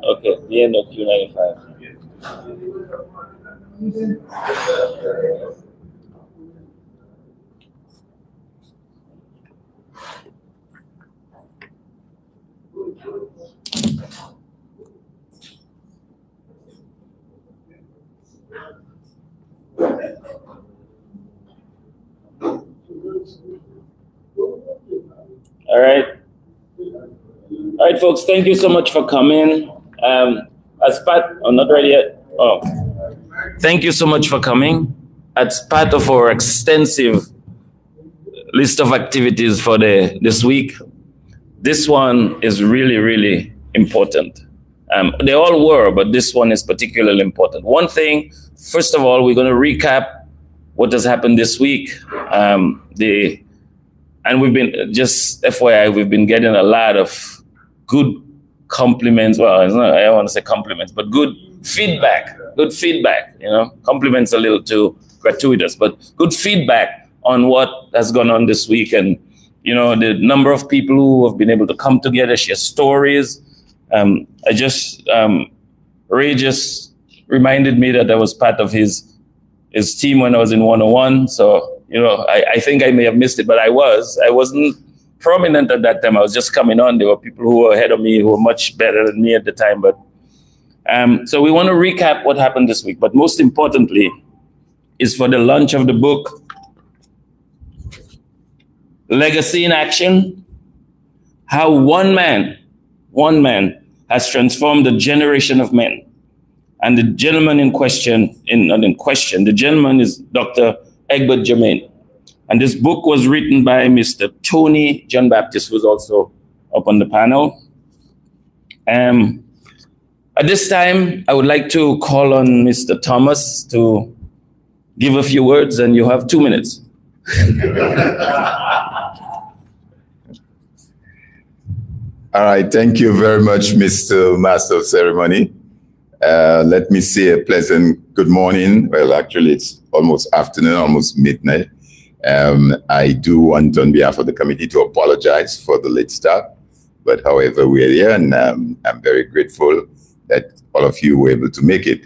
Okay, the end of Q95. All right. All right, folks, thank you so much for coming. As part, I'm not ready yet. Oh, thank you so much for coming. As part of our extensive list of activities for this week, this one is really, really important. They all were, but this one is particularly important. One thing, first of all, we're going to recap what has happened this week. And we've been, just FYI, we've been getting a lot of good compliments. Well, I don't want to say compliments, but good feedback. Good feedback, you know. Compliments a little too gratuitous, but good feedback on what has gone on this week. And, you know, the number of people who have been able to come together, share stories. Ray just reminded me that I was part of his team when I was in 101. So, you know, I think I may have missed it, but I wasn't prominent at that time. I was just coming on. There were people who were ahead of me who were much better than me at the time. But so we want to recap what happened this week. But most importantly is for the launch of the book, Legacy in Action, how one man has transformed a generation of men. And the gentleman in question, the gentleman is Dr. Egbert Germain. And this book was written by Mr. Tony John Baptist, who's also up on the panel. At this time, I would like to call on Mr. Thomas to give a few words, and you have 2 minutes. All right, thank you very much, Mr. Master of Ceremony. Let me say a pleasant good morning. Well, actually, it's almost afternoon, almost midnight. I do want, on behalf of the committee, to apologize for the late start. But however, we're here, and I'm very grateful that all of you were able to make it.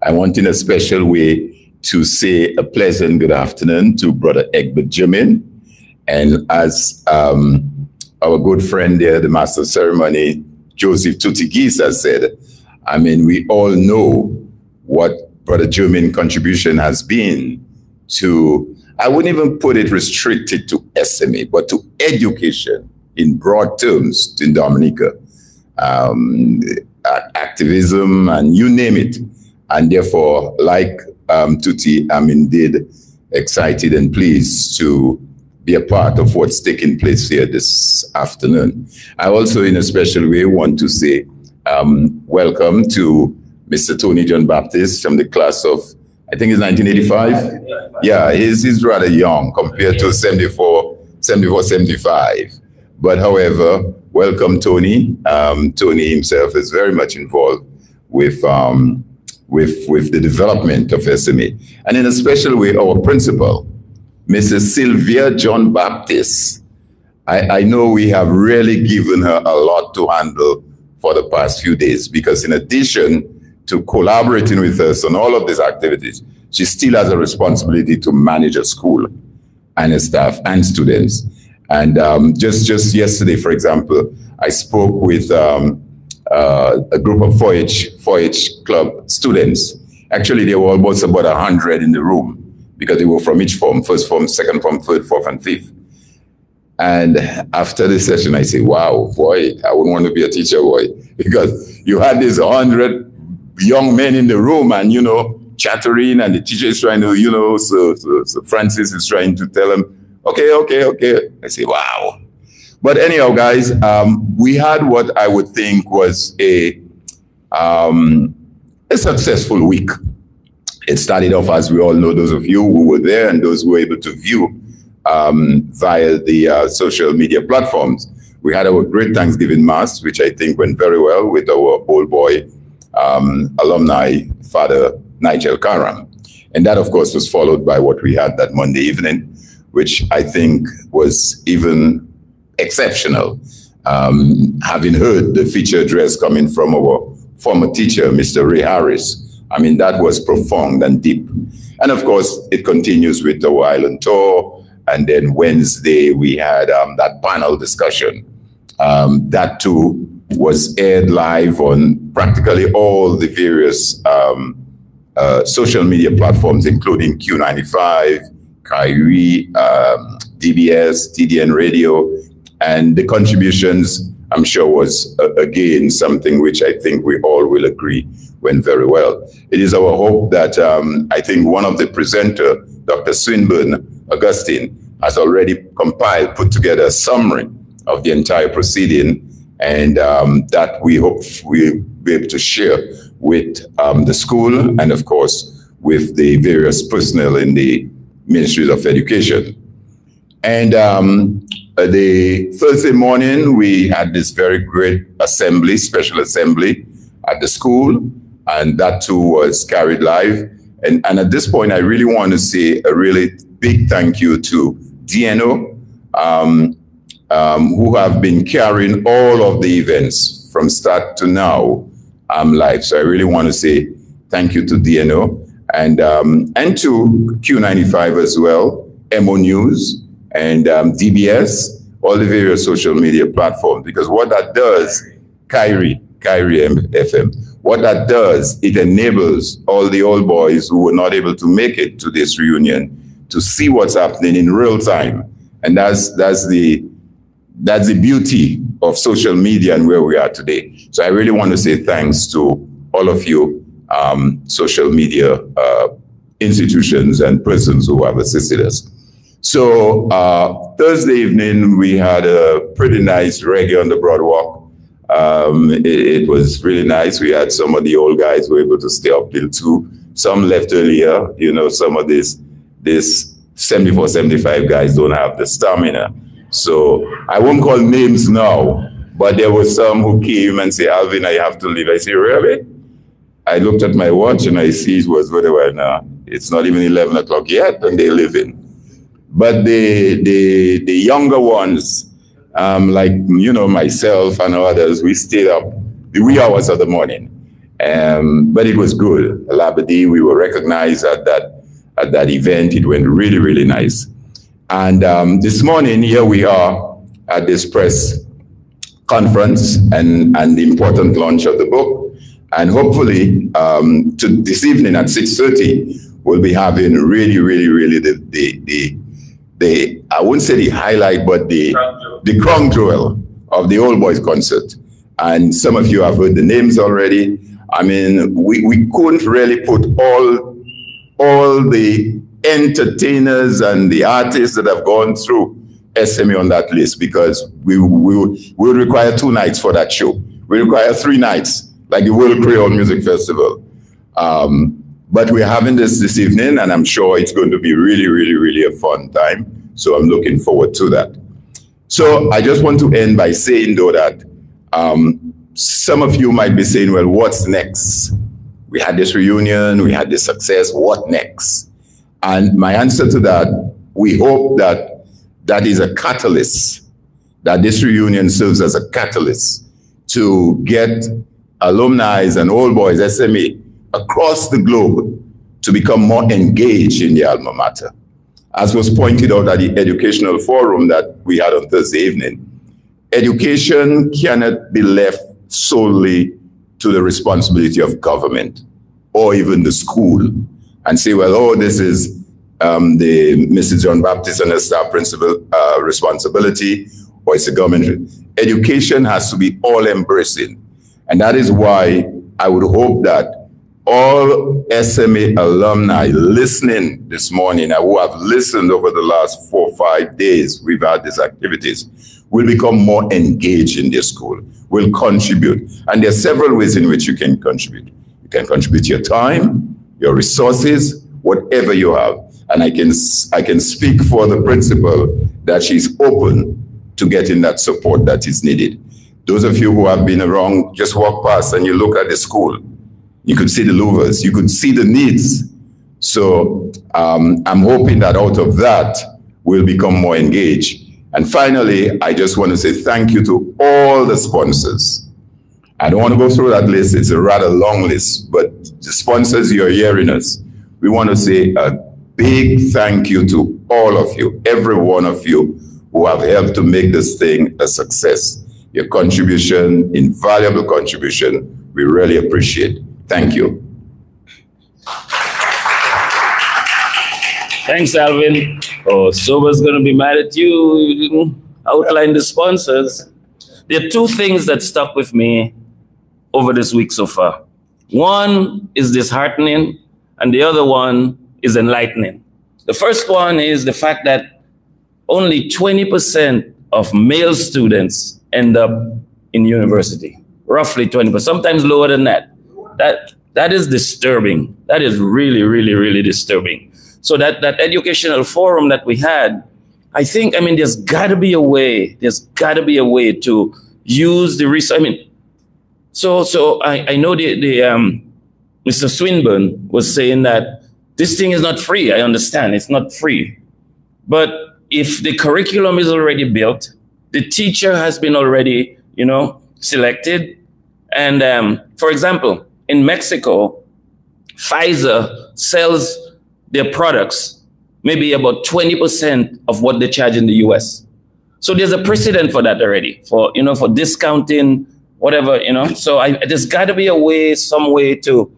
I want, in a special way, to say a pleasant good afternoon to Brother Egbert Germain. And as our good friend there, the Master of Ceremony, Joseph Tutigis, has said, I mean, we all know what Brother Germain's contribution has been to, I wouldn't even put it restricted to SMA, but to education in broad terms in Dominica, activism, and you name it. And therefore, like Tuti, I'm indeed excited and pleased to be a part of what's taking place here this afternoon. I also, in a special way, want to say welcome to Mr. Tony John Baptist from the class of, I think it's 1985. Yeah, he's rather young compared to 74, 75. But however, welcome, Tony. Tony himself is very much involved with the development of SMA. And in a special way, our principal, Mrs. Sylvia John Baptist. I know we have really given her a lot to handle for the past few days, because in addition to collaborating with us on all of these activities, she still has a responsibility to manage a school and a staff and students. And just yesterday, for example, I spoke with a group of 4-H club students. Actually, there were almost about 100 in the room, because they were from each form, first form, second form, third, fourth, and fifth. And after the session, I say, wow, boy, I wouldn't want to be a teacher, boy, because you had these 100 young men in the room and, you know, chattering, and the teacher is trying to, you know, so Francis is trying to tell them, okay. I say, wow. But anyhow, guys, we had what I would think was a successful week. It started off, as we all know, those of you who were there and those who were able to view via the social media platforms. We had our great Thanksgiving Mass, which I think went very well with our old boy alumni, Father Nigel Karam. And that, of course, was followed by what we had that Monday evening, which I think was even exceptional. Having heard the feature address coming from our former teacher, Mr. Ray Harris, I mean, that was profound and deep. And of course, it continues with our island tour. And then Wednesday, we had that panel discussion. That too was aired live on practically all the various social media platforms, including Q95, Kyrie, DBS, TDN Radio, and the contributions, I'm sure, was again something which I think we all will agree went very well. It is our hope that I think one of the presenter, Dr. Swinburne Augustine, has already compiled, put together a summary of the entire proceeding, and that we hope we'll be able to share with the school and, of course, with the various personnel in the Ministries of Education. And the Thursday morning, we had this very great assembly, special assembly at the school, and that too was carried live. And at this point, I really want to say a really big thank you to DNO, who have been carrying all of the events from start to now live. So I really want to say thank you to DNO and to Q95 as well, MO News, and DBS, all the various social media platforms, because what that does, Kyrie FM, what that does, it enables all the old boys who were not able to make it to this reunion to see what's happening in real time. And that's the beauty of social media and where we are today. So I really want to say thanks to all of you social media institutions and persons who have assisted us. So Thursday evening, we had a pretty nice reggae on the Broadwalk. It was really nice. We had some of the old guys who were able to stay up till 2. Some left earlier. You know, some of this 74, 75 guys don't have the stamina. So I won't call names now, but there were some who came and say, Alvin, I have to leave. I say, really? I looked at my watch and I see it was whatever now. It's not even 11 o'clock yet, and they're leaving. But the younger ones, like, you know, myself and others, we stayed up the wee hours of the morning. But it was good. Labadee, we were recognized at that event. It went really, really nice. And this morning, here we are at this press conference and the important launch of the book. And hopefully, this evening at 6:30, we'll be having really, really, really the I wouldn't say the highlight, but the crown jewel of the Old Boys concert. And some of you have heard the names already. I mean, we couldn't really put all the entertainers and the artists that have gone through SME on that list, because we would require 2 nights for that show. We require 3 nights, like the World Creole Music Festival. But we're having this evening, and I'm sure it's going to be really, really, really a fun time. So I'm looking forward to that. So I just want to end by saying, though, that some of you might be saying, well, what's next? We had this reunion, we had this success, what next? And my answer to that, we hope that that is a catalyst, that this reunion serves as a catalyst to get alumni and old boys, SME, across the globe to become more engaged in the alma mater. As was pointed out at the educational forum that we had on Thursday evening, education cannot be left solely to the responsibility of government or even the school and say, well, oh, this is the Mrs. John Baptist and her staff principal responsibility, or it's the government. Education has to be all embracing. And that is why I would hope that all SMA alumni listening this morning, who have listened over the last 4 or 5 days we've had these activities, will become more engaged in their school, will contribute. And there are several ways in which you can contribute. You can contribute your time, your resources, whatever you have. And I can speak for the principal that she's open to getting that support that is needed. Those of you who have been around, just walk past and you look at the school. You could see the louvers, you could see the needs. So I'm hoping that out of that, will become more engaged. And finally, I just want to say thank you to all the sponsors. I don't want to go through that list. It's a rather long list, but the sponsors, you're hearing us. We want to say a big thank you to all of you, every one of you who have helped to make this thing a success. Your contribution, invaluable contribution, we really appreciate. Thank you. Thanks, Alvin. Oh, Soba's going to be mad at you. You didn't outline the sponsors. There are two things that stuck with me over this week so far. One is disheartening, and the other one is enlightening. The first one is the fact that only 20% of male students end up in university. Roughly 20%, sometimes lower than that. That is disturbing. That is really, really, really disturbing. So that educational forum that we had, I think, I mean, there's got to be a way. There's got to be a way to use the research. I mean, so I know Mr. Swinburne was saying that this thing is not free. I understand it's not free. But if the curriculum is already built, the teacher has been already, selected. And for example, in Mexico, Pfizer sells their products maybe about 20% of what they charge in the US. So there's a precedent for that already, for discounting, whatever, So there's got to be a way, some way to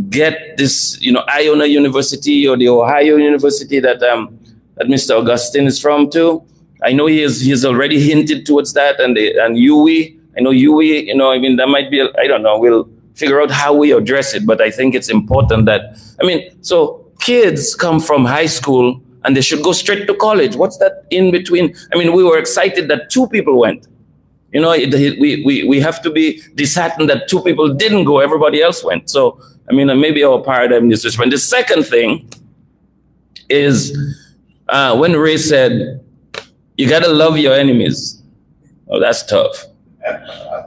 get this, Iona University or the Ohio University that Mr. Augustine is from too. I know he's already hinted towards that, and UWI. I know UWI, that might be, I don't know, we'll figure out how we address it, but I think it's important that, so kids come from high school and they should go straight to college. What's that in between? We were excited that 2 people went. We have to be disheartened that 2 people didn't go, everybody else went. So, maybe our paradigm is different. The second thing is when Ray said, you got to love your enemies. Oh, that's tough.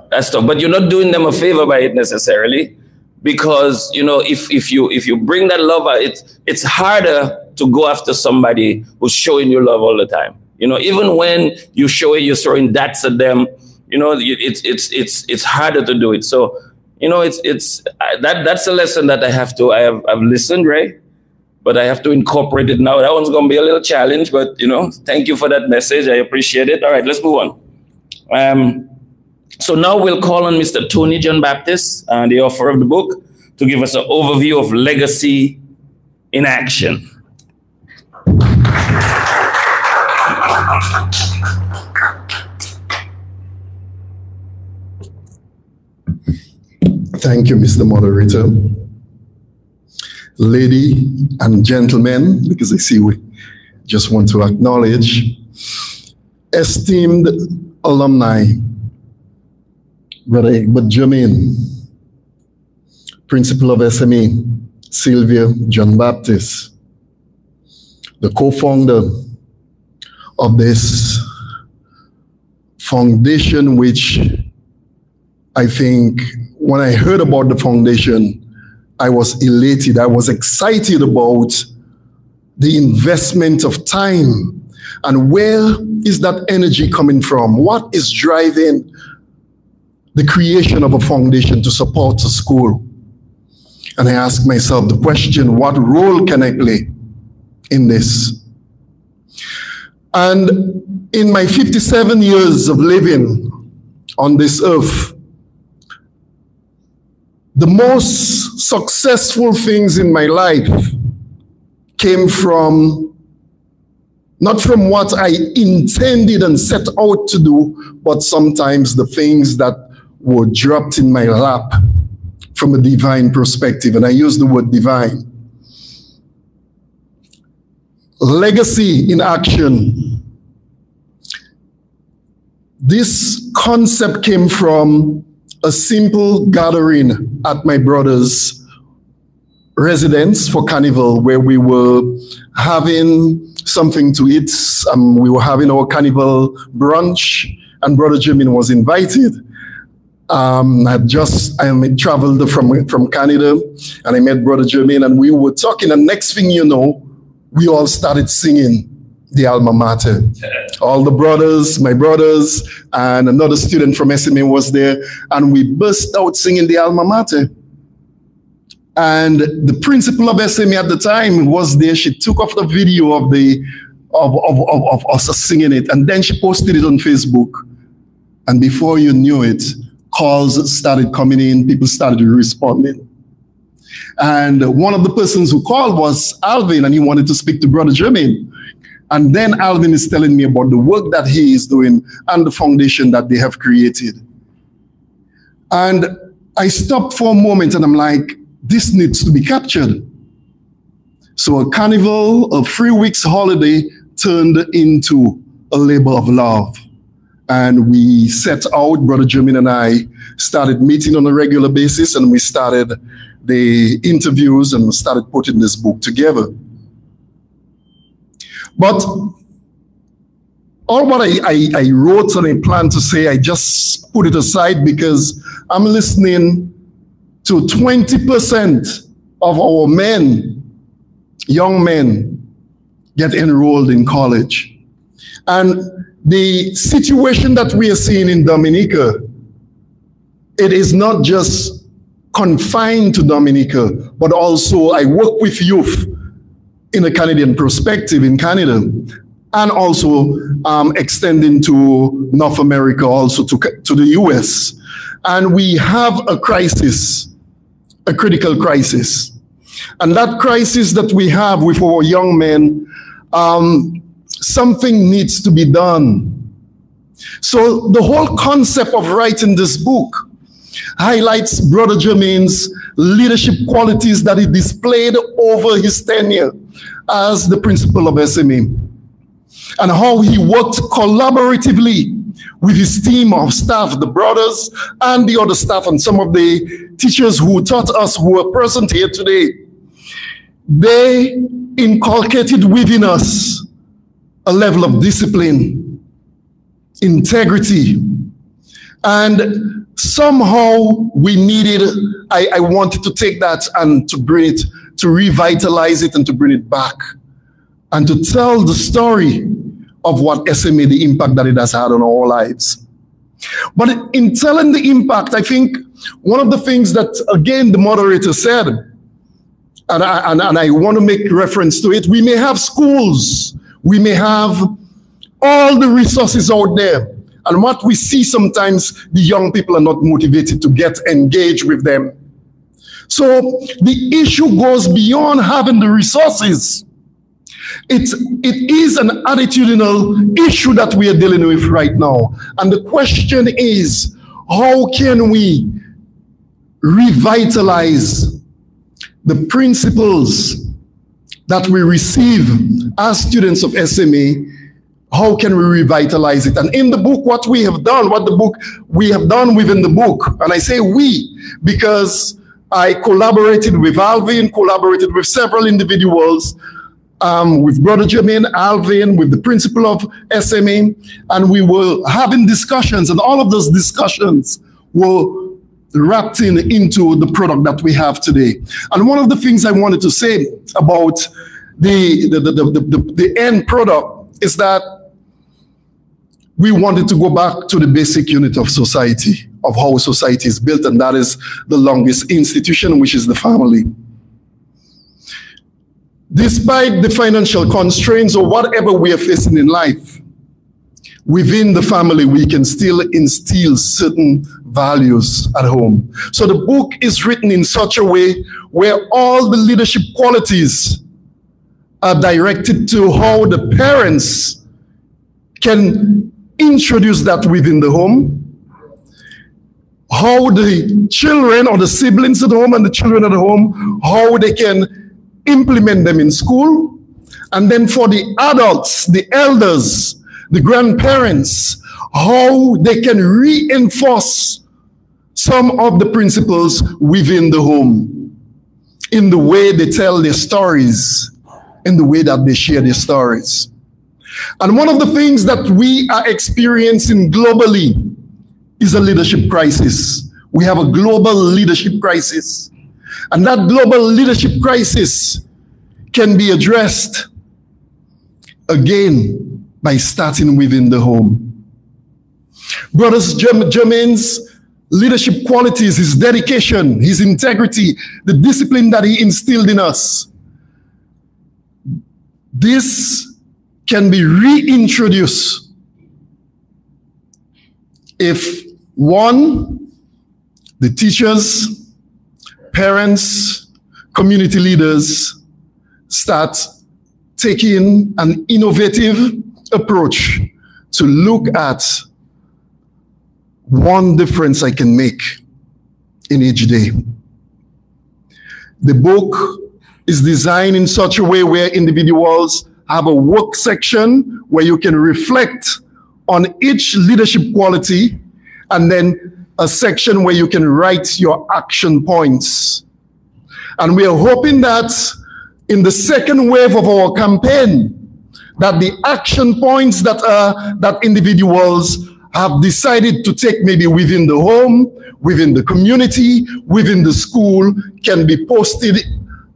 That's tough. But you're not doing them a favor by it necessarily. Because, if you bring that love out, it's harder to go after somebody who's showing you love all the time. Even when you're throwing darts at them, it's harder to do it. So, that's a lesson that I've listened, Ray, but I have to incorporate it now. That one's going to be a little challenge, but, thank you for that message. I appreciate it. All right, let's move on. So now we'll call on Mr. Tony John Baptist, the author of the book, to give us an overview of legacy in action. Thank you, Mr. Moderator. Lady and gentlemen, because I see we just want to acknowledge, esteemed alumni, Brother Jermaine, Principal of SME, Sylvia John Baptist, the co-founder of this foundation, which I think when I heard about the foundation, I was elated. I was excited about the investment of time and where is that energy coming from? What is driving the creation of a foundation to support a school? And I ask myself the question, what role can I play in this? And in my 57 years of living on this earth, the most successful things in my life came from, not from what I intended and set out to do, but sometimes the things that were dropped in my lap from a divine perspective. And I use the word divine. Legacy in action. This concept came from a simple gathering at my brother's residence for Carnival, where we were having something to eat. We were having our Carnival brunch, and Brother Jermaine was invited. I traveled from Canada, and I met Brother Jermaine, and we were talking, and next thing you know, we all started singing. the alma mater. All the brothers, my brothers, and another student from SMA was there, and we burst out singing the alma mater. And the principal of SMA at the time was there. She took off the video of us singing it, and then she posted it on Facebook. And before you knew it, calls started coming in, people started responding. And one of the persons who called was Alvin, and he wanted to speak to Brother Jermaine. And then Alvin is telling me about the work that he is doing and the foundation that they have created. And I stopped for a moment and I'm like, this needs to be captured. So a carnival, a 3 weeks holiday turned into a labor of love. And we set out, Brother Jermaine and I started meeting on a regular basis, and we started the interviews and we started putting this book together. But all what I wrote and I plan to say, I just put it aside because I'm listening to 20% of our men, young men, get enrolled in college. And the situation that we are seeing in Dominica, it is not just confined to Dominica, but also I work with youth in a Canadian perspective in Canada, and also extending to North America, also to the US. And we have a crisis, a critical crisis. And that crisis that we have with our young men, something needs to be done. So the whole concept of writing this book highlights Brother Jermaine's leadership qualities that he displayed over his tenure as the principal of SMA, and how he worked collaboratively with his team of staff, the brothers and the other staff, and some of the teachers who taught us who are present here today. They inculcated within us a level of discipline, integrity, and somehow we needed, I wanted to take that and to bring it, to revitalize it and to bring it back and to tell the story of what SMA, the impact that it has had on our lives. But in telling the impact, I think one of the things that, again, the moderator said, and I want to make reference to it, we may have schools, we may have all the resources out there, and what we see sometimes, the young people are not motivated to get engaged with them. So the issue goes beyond having the resources. It is an attitudinal issue that we are dealing with right now. And the question is, how can we revitalize the principles that we receive as students of SMA? How can we revitalize it? And in the book, what we have done, we have done within the book, and I say we, because I collaborated with Alvin, collaborated with several individuals, with Brother Jermaine, Alvin, with the principal of SMA, and we were having discussions, and all of those discussions were wrapped into the product that we have today. And one of the things I wanted to say about the end product is that we wanted to go back to the basic unit of society, of how society is built, and that is the longest institution, which is the family. Despite the financial constraints or whatever we are facing in life, within the family, we can still instill certain values at home. So the book is written in such a way where all the leadership qualities are directed to how the parents can introduce that within the home, how the children or the siblings at home and the children at home, how they can implement them in school, and then for the adults, the elders, the grandparents, how they can reinforce some of the principles within the home, in the way they tell their stories, in the way that they share their stories. And one of the things that we are experiencing globally is a leadership crisis. We have a global leadership crisis. And that global leadership crisis can be addressed again, by starting within the home. Brothers, Jermaine's leadership qualities, his dedication, his integrity, the discipline that he instilled in us, this can be reintroduced if, one, the teachers, parents, community leaders start taking an innovative approach to look at one difference I can make in each day. The book is designed in such a way where individuals have a work section where you can reflect on each leadership quality, and then a section where you can write your action points. And we are hoping that in the second wave of our campaign, that the action points that individuals have decided to take, maybe within the home, within the community, within the school, can be posted.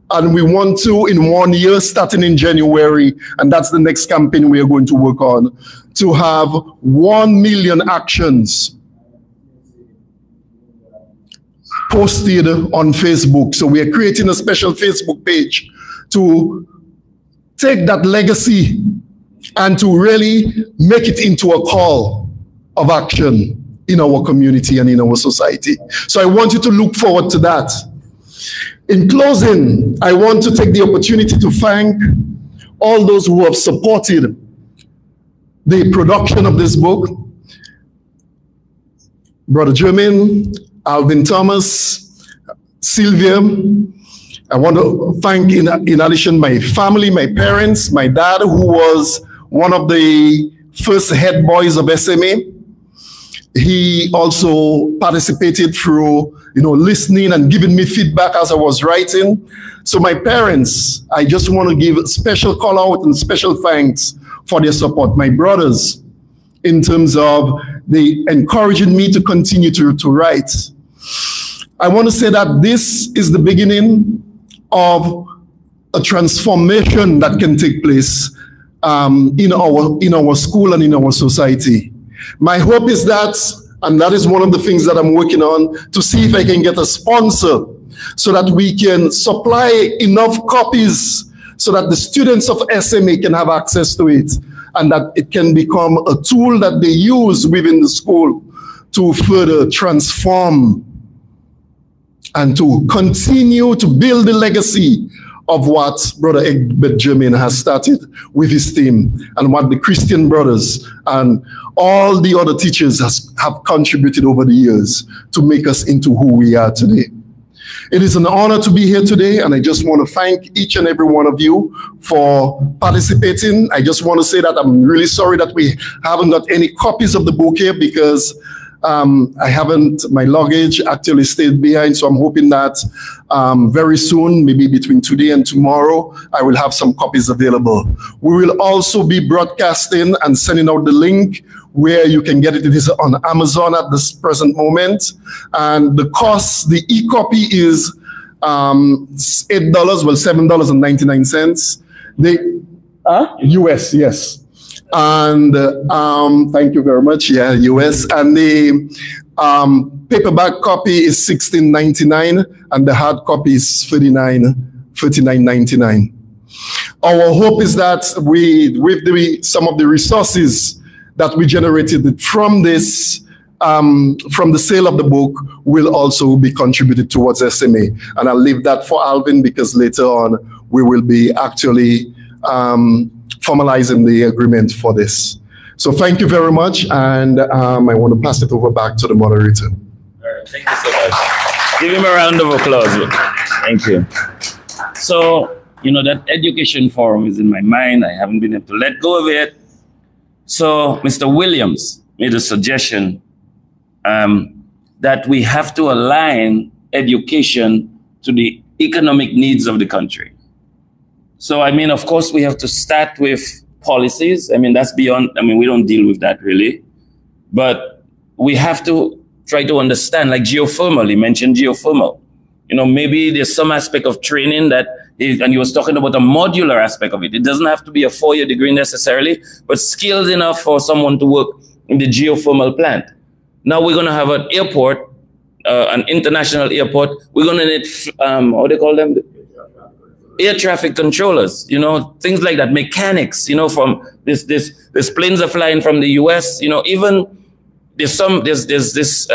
And we want to, in 1 year, starting in January, and that's the next campaign we are going to work on, to have 1 million actions posted on Facebook. So we are creating a special Facebook page to take that legacy and to really make it into a call of action in our community and in our society. So I want you to look forward to that. In closing, I want to take the opportunity to thank all those who have supported the production of this book. Brother Jermaine, Alvin Thomas, Sylvia. I want to thank, in addition, my family, my parents, my dad, who was one of the first head boys of SMA. He also participated through, listening and giving me feedback as I was writing. So my parents, I just want to give a special call out and special thanks for their support. My brothers, in terms of they encouraging me to continue to write. I want to say that this is the beginning of a transformation that can take place in our school and in our society. My hope is that, and that is one of the things that I'm working on, to see if I can get a sponsor so that we can supply enough copies so that the students of SMA can have access to it, and that it can become a tool that they use within the school to further transform and to continue to build the legacy of what Brother Egbert Jermaine has started with his team, and what the Christian brothers and all the other teachers have contributed over the years to make us into who we are today. It is an honor to be here today, and I just want to thank each and every one of you for participating. I just want to say that I'm really sorry that we haven't got any copies of the book here, because my luggage actually stayed behind. So I'm hoping that very soon, maybe between today and tomorrow, I will have some copies available. We will also be broadcasting and sending out the link where you can get it. It is on Amazon at this present moment. And the cost, the e-copy is $8, well, $7.99. US, yes. And thank you very much. Yeah, US. And the paperback copy is $16.99, and the hard copy is $39.99. Our hope is that with some of the resources that we generated from this, from the sale of the book, will also be contributed towards SMA. And I'll leave that for Alvin, because later on we will be actually formalizing the agreement for this. So thank you very much, and I want to pass it over back to the moderator. All right, thank you so much. Give him a round of applause. Thank you. So, that education forum is in my mind. I haven't been able to let go of it. So Mr. Williams made a suggestion that we have to align education to the economic needs of the country. So, of course, we have to start with policies. That's beyond, we don't deal with that really. But we have to try to understand, like geothermal, he mentioned geothermal. You know, maybe there's some aspect of training that is, and he was talking about a modular aspect of it. It doesn't have to be a 4-year degree necessarily, but skilled enough for someone to work in the geothermal plant. Now we're going to have an airport, an international airport. We're going to need, what do they call them? Air traffic controllers, you know, things like that, mechanics, you know, from this planes are flying from the US, you know, even there's this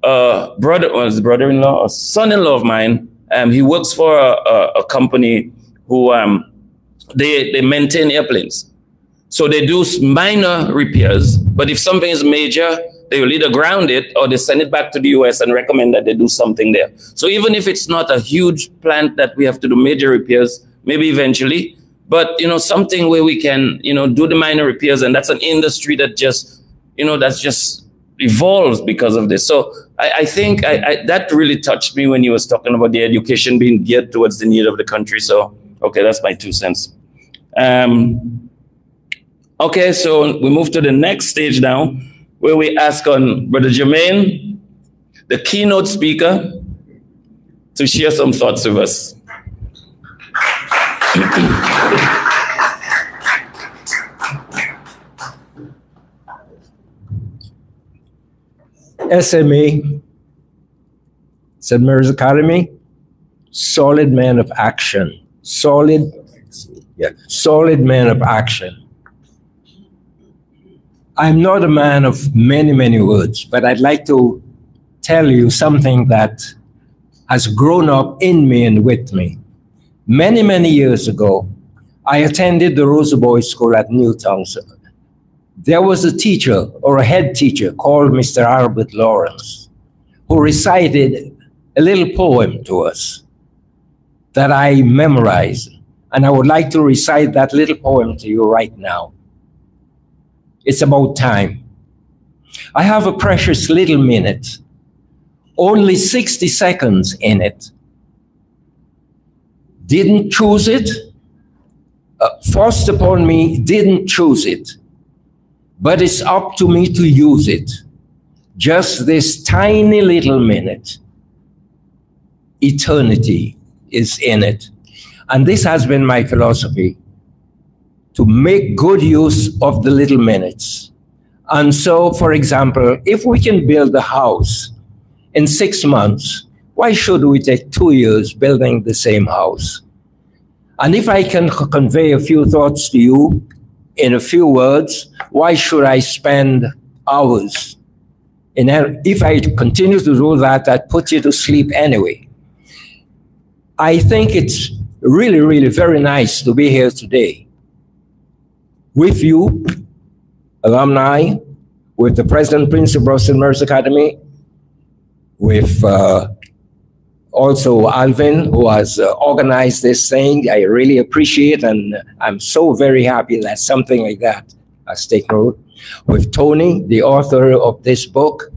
brother-in-law or son-in-law of mine. He works for a company who they maintain airplanes. So they do minor repairs, but if something is major, they will either ground it or they send it back to the US and recommend that they do something there. So even if it's not a huge plant that we have to do major repairs, maybe eventually, but you know, something where we can, you know, do the minor repairs, and that's an industry that just, you know, that's just evolves because of this. So I think that really touched me when he was talking about the education being geared towards the need of the country. So, okay, that's my 2 cents. Okay, so we move to the next stage now, where we ask on Brother Jermaine, the keynote speaker, to share some thoughts with us. SMA, St. Mary's Academy, solid man of action. Solid man of action. I'm not a man of many, many words, but I'd like to tell you something that has grown up in me and with me. Many, many years ago, I attended the Rosa Boys School at Newtown. There was a teacher or a head teacher called Mr. Albert Lawrence, who recited a little poem to us that I memorized. And I would like to recite that little poem to you right now. It's about time. I have a precious little minute, only 60 seconds in it. Didn't choose it, forced upon me, didn't choose it, but it's up to me to use it. Just this tiny little minute. Eternity is in it. And this has been my philosophy, to make good use of the little minutes. And so, for example, if we can build a house in 6 months, why should we take 2 years building the same house? And if I can convey a few thoughts to you in a few words, why should I spend hours? And if I continue to do that, I'd put you to sleep anyway. I think it's really, really very nice to be here today with you, alumni, with the President Principal of St. Mary's Academy, with also Alvin, who has organized this thing. I really appreciate, and I'm so very happy that something like that has taken root. With Tony, the author of this book,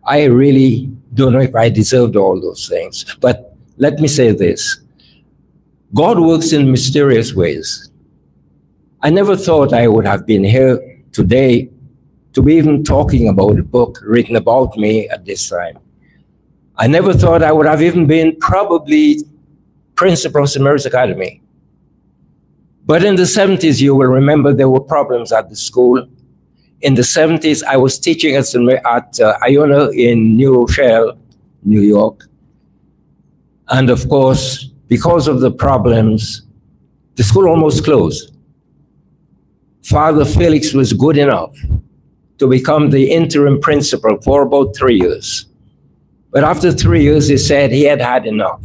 I really don't know if I deserved all those things. But let me say this. God works in mysterious ways. I never thought I would have been here today to be even talking about a book written about me at this time. I never thought I would have even been probably principal of St. Mary's Academy. But in the 70s, you will remember there were problems at the school. In the 70s, I was teaching at Iona in New Rochelle, New York. And of course, because of the problems, the school almost closed. Father Felix was good enough to become the interim principal for about 3 years. But after 3 years, he said he had had enough.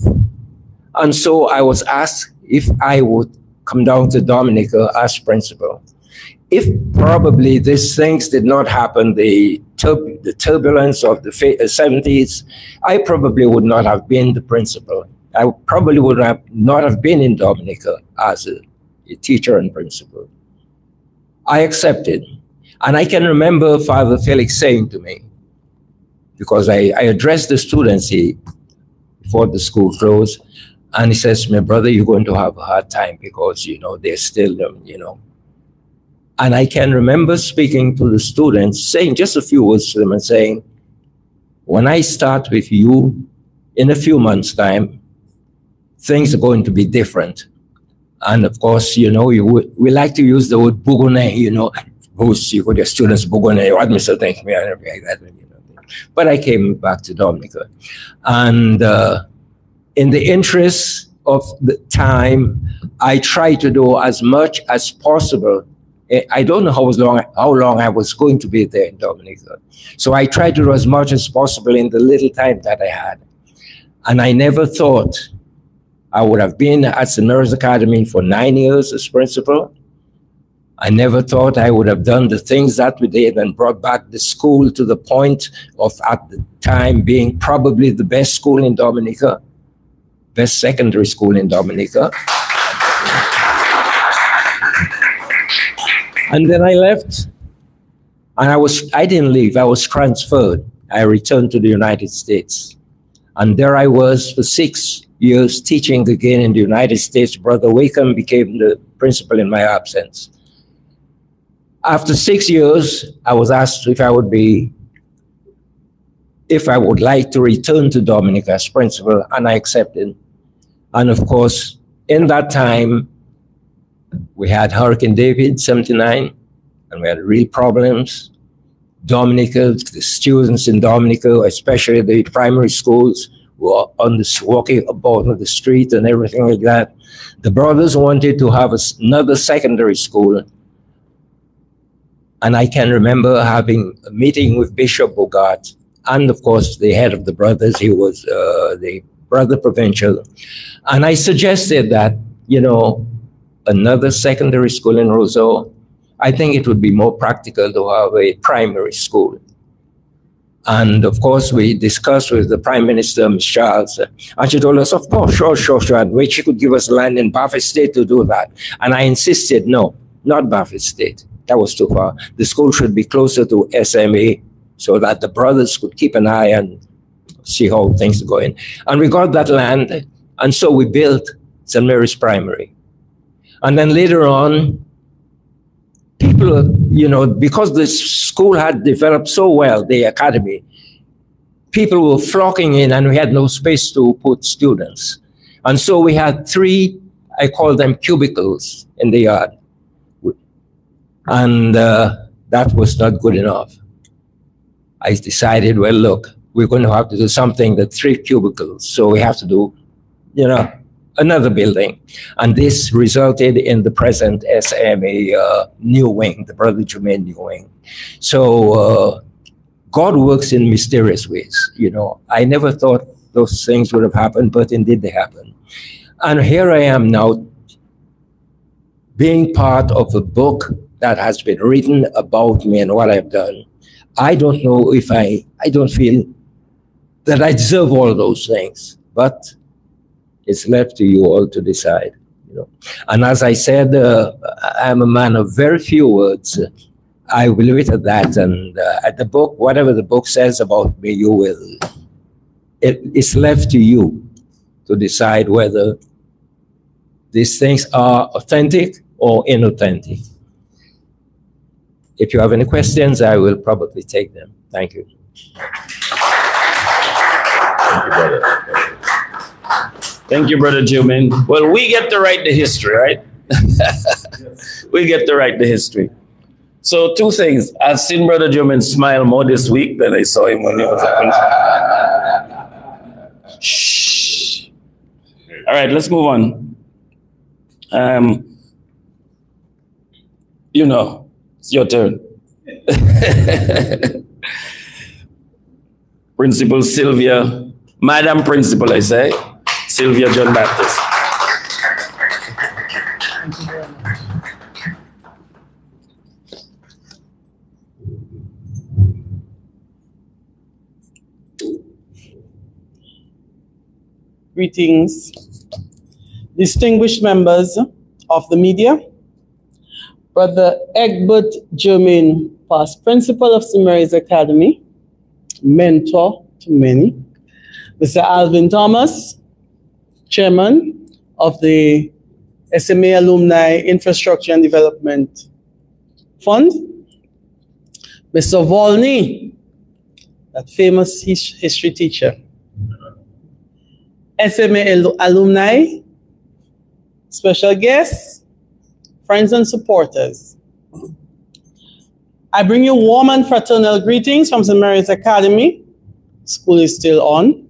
And so I was asked if I would come down to Dominica as principal. If probably these things did not happen, the turbulence of the 70s, I probably would not have been the principal. I probably would not have been in Dominica as a teacher and principal. I accepted. And I can remember Father Felix saying to me, because I addressed the students before the school closed, and he says, my brother, you're going to have a hard time because, you know, they're still, you know. And I can remember speaking to the students, saying just a few words to them and saying, when I start with you, in a few months' time, things are going to be different. And of course, you know, we like to use the word Bougonais, you know, boost you with your students, Bougonais, or Admiral thank me, and everything like that. You know. But I came back to Dominica. And in the interest of the time, I tried to do as much as possible. I don't know how long I was going to be there in Dominica. So I tried to do as much as possible in the little time that I had. And I never thought I would have been at St. Mary's Academy for 9 years as principal. I never thought I would have done the things that we did and brought back the school to the point of, at the time, being probably the best school in Dominica, best secondary school in Dominica. And then I left, and I didn't leave, I was transferred. I returned to the United States. And there I was for 6 years teaching again in the United States. Brother Wakeham became the principal in my absence. After 6 years, I was asked if I would like to return to Dominica as principal, and I accepted. And of course, in that time, we had Hurricane David, 79, and we had real problems. Dominica, the students in Dominica, especially the primary schools, were walking about on the street and everything like that. The brothers wanted to have another secondary school. And I can remember having a meeting with Bishop Bogart, and of course, the head of the brothers. He was the brother provincial. And I suggested that, you know, another secondary school in Roseau, I think it would be more practical to have a primary school. And of course, we discussed with the Prime Minister, Ms. Charles, and she told us, of course, sure, and wait, she could give us land in Baffin State to do that. And I insisted, no, not Baffin State. That was too far. The school should be closer to SMA so that the brothers could keep an eye and see how things are going. And we got that land, and so we built St. Mary's Primary. And then later on, people, you know, because the school had developed so well, the academy, people were flocking in and we had no space to put students. And so we had 3, I call them cubicles in the yard. And that was not good enough. I decided, well, look, we're going to have to do something that 3 cubicles. So we have to do, you know, another building. And this resulted in the present SMA new wing, the Brother Jermaine new wing. So God works in mysterious ways. You know, I never thought those things would have happened, but indeed they happened. And here I am now being part of a book that has been written about me and what I've done. I don't know if I don't feel that I deserve all those things, but it's left to you all to decide, you know. And as I said, I'm a man of very few words. I will leave it at that. And at the book, whatever the book says about me, you will. It's left to you to decide whether these things are authentic or inauthentic. If you have any questions, I will probably take them. Thank you. Thank you, brother. Thank you, Brother Jermaine. Well, we get to write the history, right? We get to write the history. So 2 things. I've seen Brother Jermaine smile more this week than I saw him when he was a Shh. All right, let's move on. You know, it's your turn. Principal Sylvia, Madam Principal, I say. Sylvia John Baptist. Thank you very much. Greetings, distinguished members of the media. Brother Egbert Jermaine, past principal of St. Mary's Academy, mentor to many. Mr. Alvin Thomas, chairman of the SMA Alumni Infrastructure and Development Fund. Mr. Volney, that famous history teacher. SMA alumni, special guests, friends and supporters. I bring you warm and fraternal greetings from St. Mary's Academy. School is still on.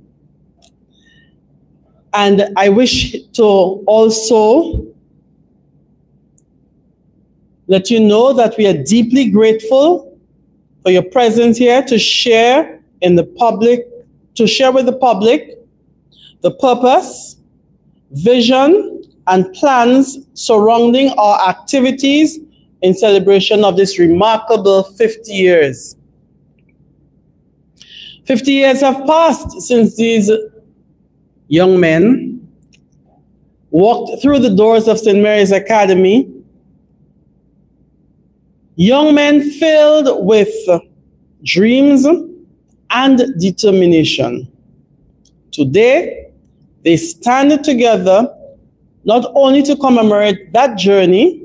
And I wish to also let you know that we are deeply grateful for your presence here to share with the public the purpose, vision, and plans surrounding our activities in celebration of this remarkable 50 years. 50 years have passed since these young men walked through the doors of St. Mary's Academy. Young men filled with dreams and determination. Today, they stand together not only to commemorate that journey,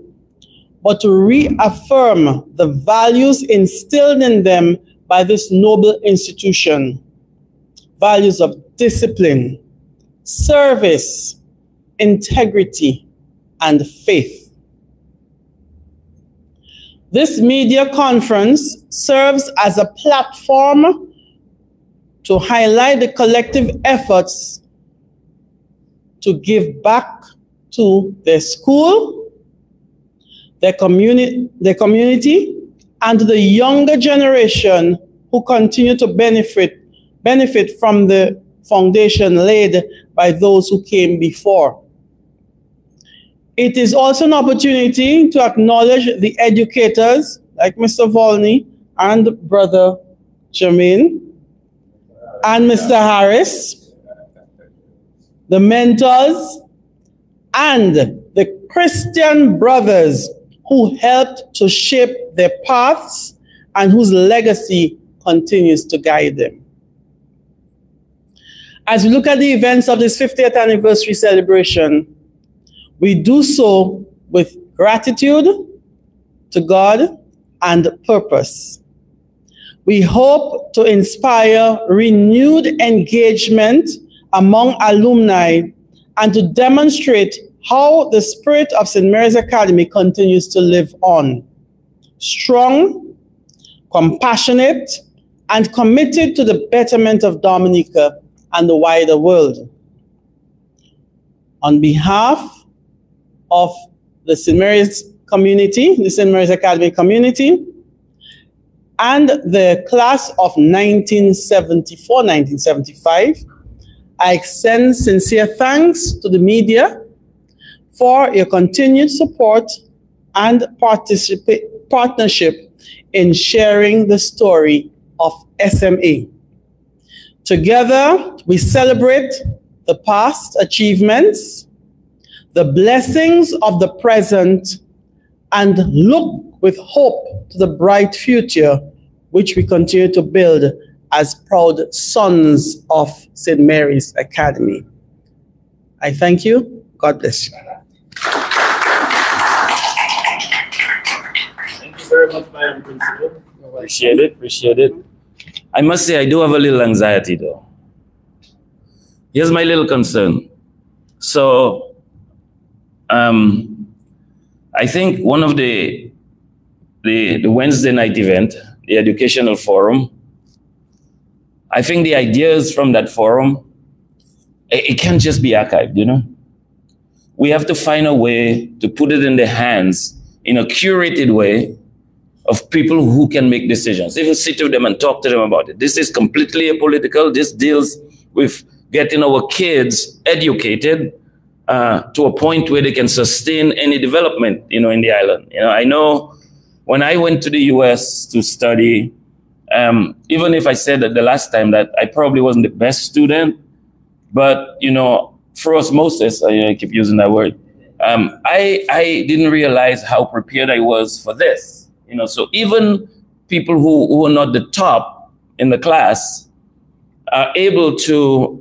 but to reaffirm the values instilled in them by this noble institution. Values of discipline, service, integrity, and faith. This media conference serves as a platform to highlight the collective efforts to give back to their school, their community, and the younger generation who continue to benefit from the foundation laid by those who came before. It is also an opportunity to acknowledge the educators like Mr. Volney and Brother Jermaine and Mr. Harris, the mentors, and the Christian brothers who helped to shape their paths and whose legacy continues to guide them. As we look at the events of this 50th anniversary celebration, we do so with gratitude to God and purpose. We hope to inspire renewed engagement among alumni and to demonstrate how the spirit of St. Mary's Academy continues to live on. Strong, compassionate, and committed to the betterment of Dominica and the wider world. On behalf of the St. Mary's community, the St. Mary's Academy community, and the class of 1974-1975, I extend sincere thanks to the media for your continued support and partnership in sharing the story of SMA. Together, we celebrate the past achievements, the blessings of the present, and look with hope to the bright future which we continue to build as proud sons of St. Mary's Academy. I thank you. God bless you. Thank you very much, Madam Principal. Appreciate it, appreciate it. I must say, I do have a little anxiety though. Here's my little concern. So, I think one of the Wednesday night event, the educational forum, I think the ideas from that forum, it can't just be archived, you know? We have to find a way to put it in the hands in a curated way of people who can make decisions. Even sit with them and talk to them about it. This is completely apolitical. This deals with getting our kids educated to a point where they can sustain any development, you know, in the island. You know, I know when I went to the US to study, even if I said that the last time that I probably wasn't the best student, but, you know, for osmosis, I keep using that word, I didn't realize how prepared I was for this. You know, so even people who are not the top in the class are able to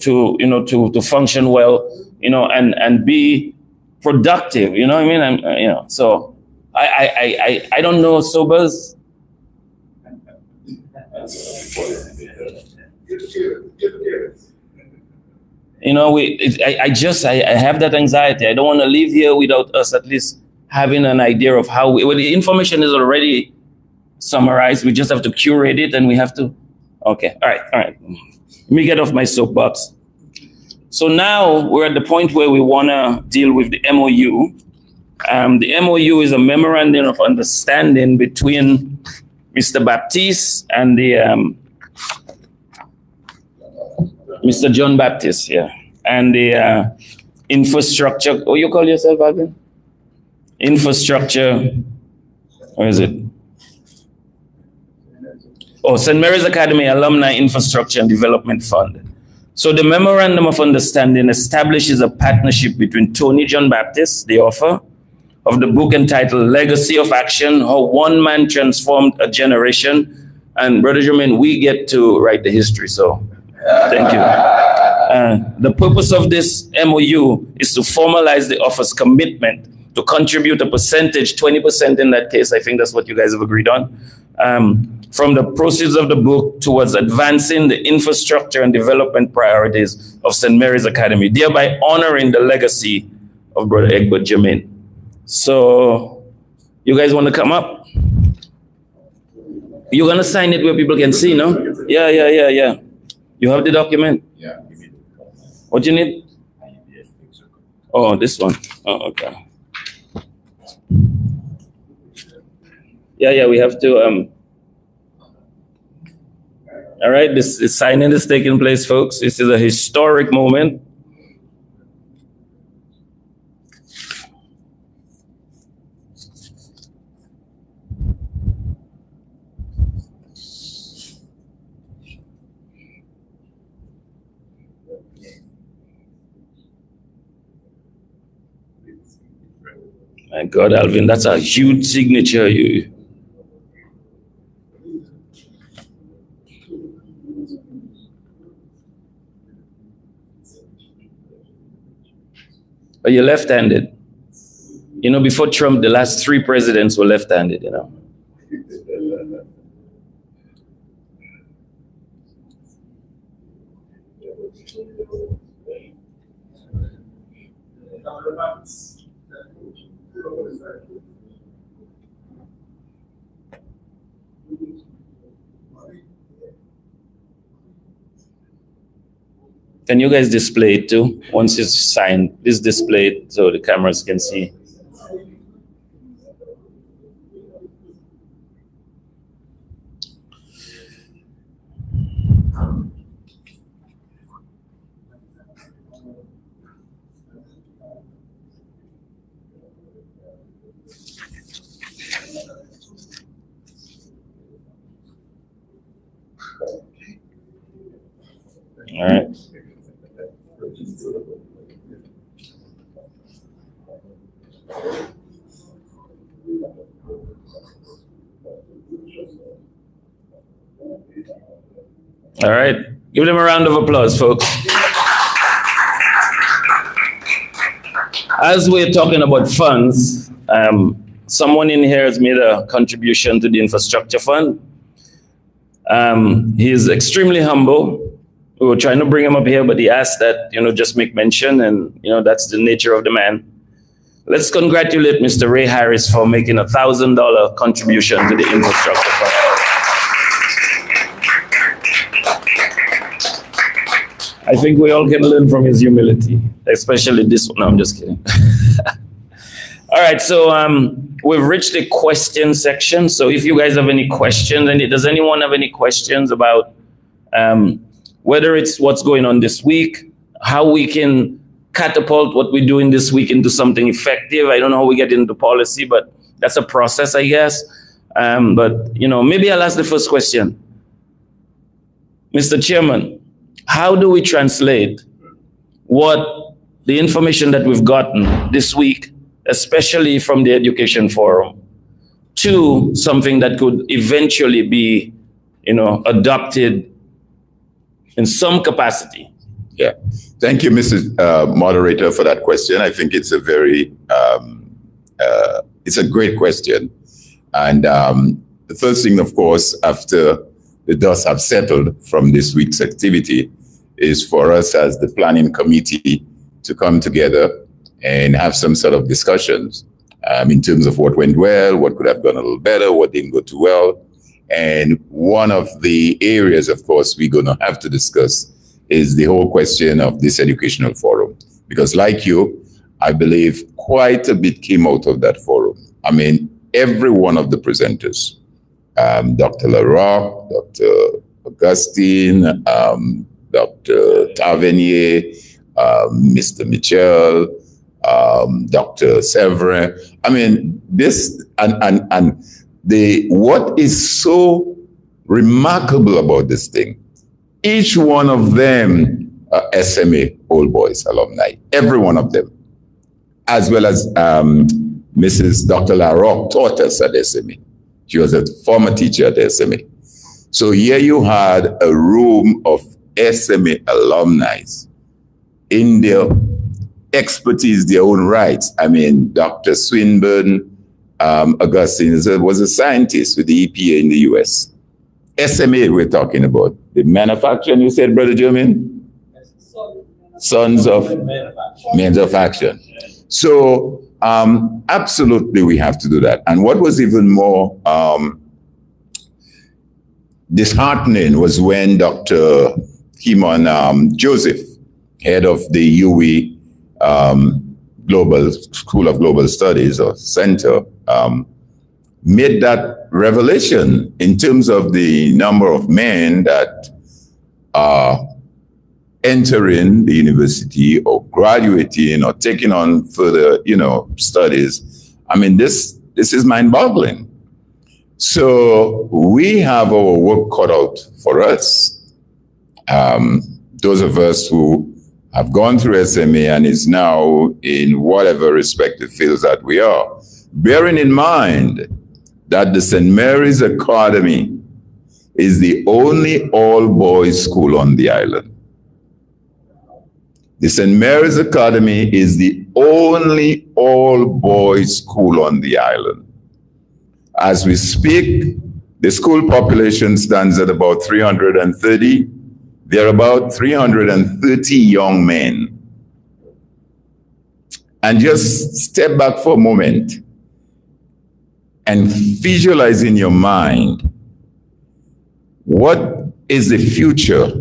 function well, you know, and be productive. You know what I mean? You know, so I don't know, Sobers. you know, I have that anxiety. I don't want to leave here without us at least having an idea of how well, the information is already summarized. We just have to curate it, and we have to. Okay, all right. Let me get off my soapbox. So now we're at the point where we want to deal with the MOU. The MOU is a memorandum of understanding between Mr. Baptiste and the Mr. John Baptiste, yeah, and the infrastructure. What you call yourself, Alvin? Infrastructure. Where is it? Oh, St. Mary's Academy Alumni Infrastructure and Development Fund. So the memorandum of understanding establishes a partnership between Tony John Baptiste, the author of the book entitled Legacy of Action, How One Man Transformed a Generation. And Brother Jermaine, we get to write the history, so thank you. The purpose of this MOU is to formalize the offer's commitment to contribute a percentage, 20% in that case, I think that's what you guys have agreed on, from the proceeds of the book towards advancing the infrastructure and development priorities of St. Mary's Academy, thereby honoring the legacy of Brother Egbert Jermaine. So, you guys want to come up? You're going to sign it where people can see, no? Yeah. You have the document? Yeah. What do you need? Oh, this one. Oh, okay. Yeah, we have to, all right, this signing is taking place, folks. This is a historic moment. My God, Alvin, that's a huge signature. Are you left-handed? You know, before Trump, the last 3 presidents were left-handed, you know. Can you guys display it too? Once it's signed, this display it so the cameras can see. All right. All right, give them a round of applause, folks. As we're talking about funds, someone in here has made a contribution to the infrastructure fund. He is extremely humble. We were trying to bring him up here, but he asked that, just make mention, and, that's the nature of the man. Let's congratulate Mr. Ray Harris for making a $1,000 contribution to the infrastructure fund. I think we all can learn from his humility, especially this one. No, I'm just kidding. All right, so we've reached the question section. So if you guys have any questions, does anyone have any questions about whether it's what's going on this week, how we can catapult what we're doing this week into something effective? I don't know how we get into policy, but that's a process, I guess. But, maybe I'll ask the first question. Mr. Chairman, how do we translate what the information that we've gotten this week, especially from the Education Forum, to something that could eventually be, adopted in some capacity? Yeah. Thank you, Mr. Moderator, for that question. I think it's a very, it's a great question. And the first thing, of course, after the dust have settled from this week's activity, is for us as the planning committee to come together and have some sort of discussions in terms of what went well, what could have gone a little better, what didn't go too well. And one of the areas, of course, we're going to have to discuss is the whole question of this educational forum. Because like you, I believe quite a bit came out of that forum. I mean, every one of the presenters, Dr. LaRocque, Dr. Augustine, Dr. Tavernier, Mr. Mitchell, Dr. Severin. I mean, this and what is so remarkable about this thing, each one of them are SMA Old Boys alumni, every one of them, as well as Mrs. Dr. LaRocque taught us at SMA. She was a former teacher at SMA. So here you had a room of SMA alumni in their expertise, their own rights. I mean, Dr. Swinburne, Augustine was a scientist with the EPA in the US. SMA we're talking about. The manufacturing, you said, Brother Jermaine? Sons of Men of Action. So absolutely we have to do that. And what was even more disheartening was when Dr. Kimon Joseph, head of the UE Global School of Global Studies or Center, made that revelation in terms of the number of men that are entering the university or graduating or taking on further, studies. I mean, this is mind-boggling. So we have our work cut out for us. Those of us who have gone through SMA and is now in whatever respective fields that we are, bearing in mind that the St. Mary's Academy is the only all-boys school on the island. The St. Mary's Academy is the only all-boys school on the island. As we speak, the school population stands at about 330. There are about 330 young men. And just step back for a moment and visualize in your mind, what is the future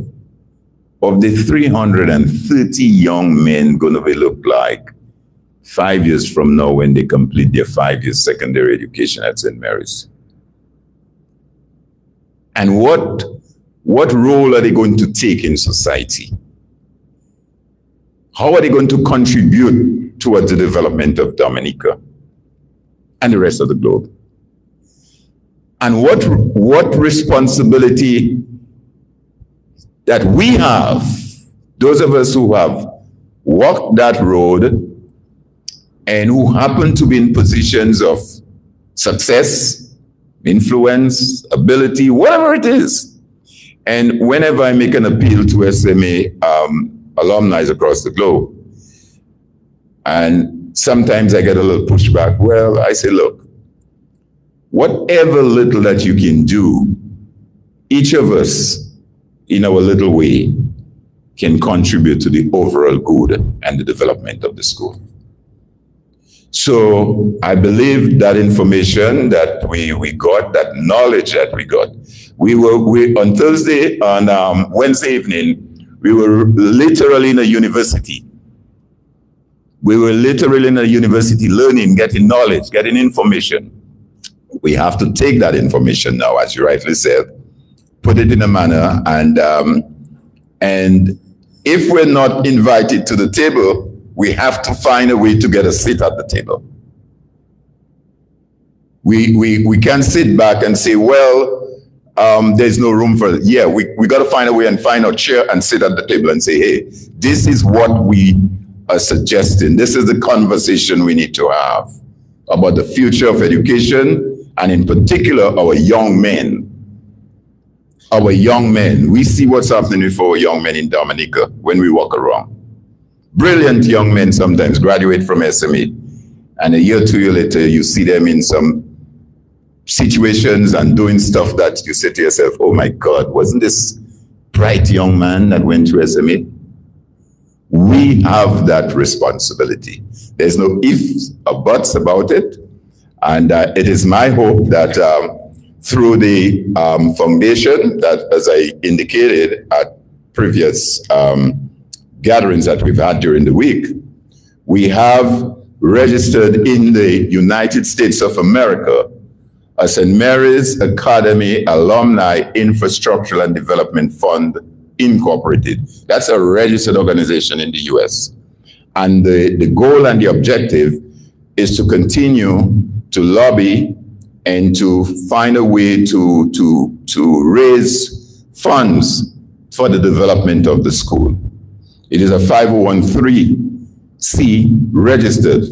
of the 330 young men going to look like 5 years from now when they complete their 5-year secondary education at St. Mary's? And what role are they going to take in society? How are they going to contribute towards the development of Dominica and the rest of the globe? And what responsibility that we have, those of us who have walked that road and who happen to be in positions of success, influence, ability, whatever it is. And whenever I make an appeal to SMA alumni across the globe, and sometimes I get a little pushback, well, I say, look, whatever little that you can do, each of us in our little way can contribute to the overall good and the development of the school. So I believe that information that we got, that knowledge that we got, we on Thursday, on Wednesday evening, we were literally in a university. We were literally in a university learning, getting knowledge, getting information. We have to take that information now, as you rightly said, put it in a manner, and if we're not invited to the table, we have to find a way to get a seat at the table. We can't sit back and say, well, there's no room for it. Yeah, we got to find a way and find a chair and sit at the table and say, hey, this is what we are suggesting. This is the conversation we need to have about the future of education, and in particular, our young men. Our young men. We see what's happening with our young men in Dominica when we walk around. Brilliant young men sometimes graduate from SMA, and a year, 2 years later, you see them in some situations and doing stuff that you say to yourself, oh my God, wasn't this bright young man that went to SMA. We have that responsibility. There's no ifs or buts about it. And it is my hope that through the foundation, that as I indicated at previous gatherings that we've had during the week, we have registered in the United States of America a St. Mary's Academy Alumni Infrastructural and Development Fund Incorporated. That's a registered organization in the US. And the goal and the objective is to continue to lobby and to find a way to raise funds for the development of the school. It is a 501(c) registered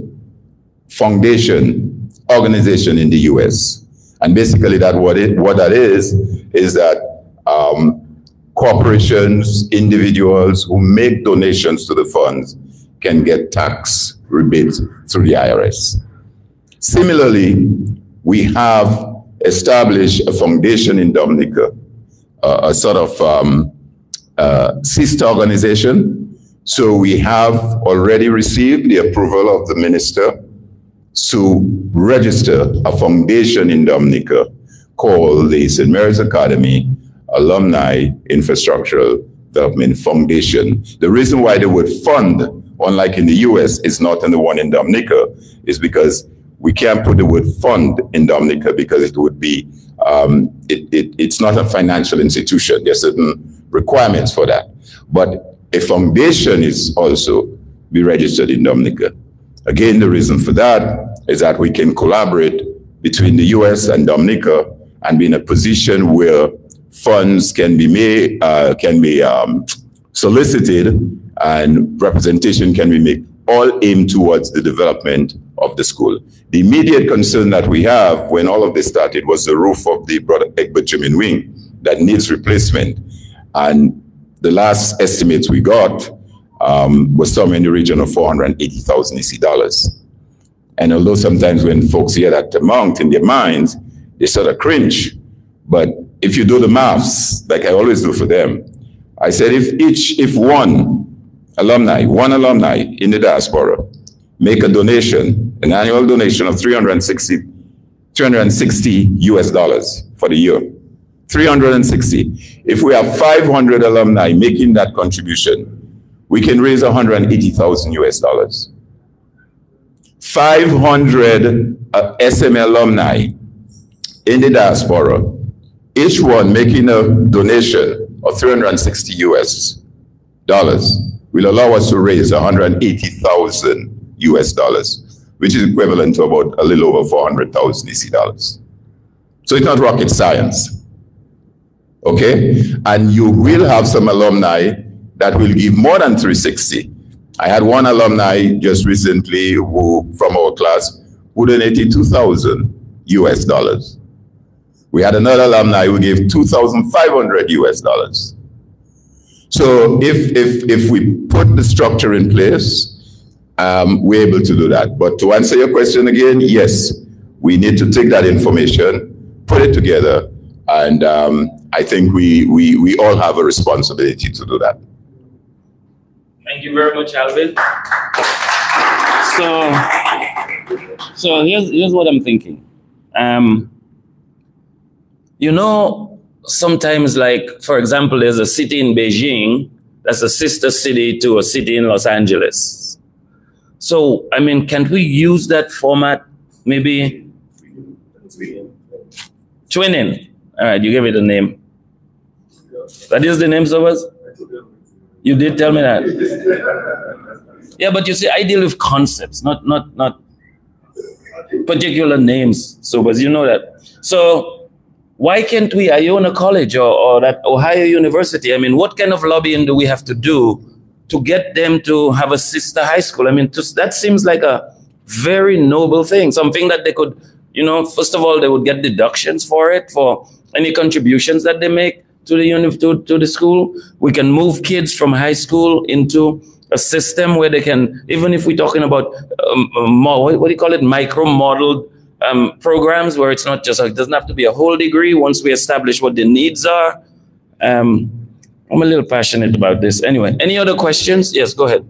foundation organization in the US. And basically what that is that corporations, individuals who make donations to the funds can get tax rebates through the IRS. Similarly, we have established a foundation in Dominica, a sort of sister organization. So we have already received the approval of the minister to register a foundation in Dominica called the St. Mary's Academy Alumni Infrastructural Development Foundation. The reason why the word fund, unlike in the US, is not in the one in Dominica is because we can't put the word fund in Dominica because it would be, it's not a financial institution. There are certain requirements for that. But a foundation is also be registered in Dominica. Again, the reason for that is that we can collaborate between the US and Dominica and be in a position where funds can be made, solicited, and representation can be made, all aimed towards the development of the school. The immediate concern that we have when all of this started was the roof of the Brother Egbert Jimin Wing that needs replacement. And the last estimates we got was somewhere in the region of 480,000 EC dollars. And although sometimes when folks hear that amount in their minds, they sort of cringe. But if you do the maths, like I always do for them, I said if one alumni in the diaspora make a donation, an annual donation of 360 US dollars for the year, 360. If we have 500 alumni making that contribution, we can raise 180,000 US dollars. 500 SMA alumni in the diaspora, each one making a donation of 360 US dollars will allow us to raise 180,000 US dollars, which is equivalent to about a little over 400,000 EC dollars. So it's not rocket science. Okay? And you will have some alumni that will give more than 360. I had one alumni just recently who, from our class, who donated 2,000 US dollars. We had another alumni who gave 2,500 US dollars. So if we put the structure in place, we're able to do that. But to answer your question again, yes, we need to take that information, put it together, and I think we all have a responsibility to do that. Thank you very much, Alvin. So here's what I'm thinking. You know, sometimes, like, for example, there's a city in Beijing that's a sister city to a city in Los Angeles. So, I mean, can't we use that format, maybe? Twinning. All right, you gave it a name. That is the names of us? You did tell me that. Yeah, but you see, I deal with concepts, not particular names. So, as you know that. So, why can't we, Iona College or that Ohio University, I mean, what kind of lobbying do we have to do to get them to have a sister high school? I mean, that seems like a very noble thing, something that they could, you know, first of all, they would get deductions for it, for any contributions that they make to the school. We can move kids from high school into a system where they can, even if we're talking about, what do you call it, micro-modeled programs where it's not just, it doesn't have to be a whole degree once we establish what the needs are. I'm a little passionate about this. Anyway, any other questions? Yes, go ahead.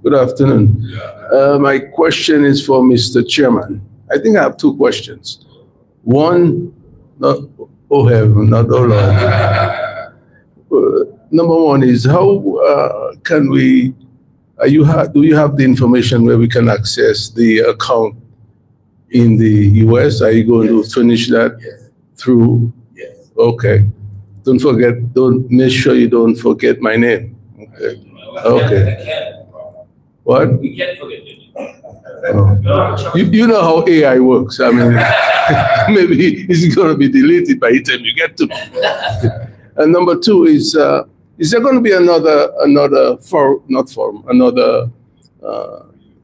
Good afternoon. My question is for Mr. Chairman. I think I have two questions. One, not oh heaven, not oh Lord. Number one is how can we? Do you have the information where we can access the account in the US? Are you going to finish that through? Yes. Okay. Make sure you don't forget my name. Okay. Okay. What? We can't forget you. Oh. You know how AI works. I mean, maybe it's going to be deleted by the time you get to me. And number two is there going to be another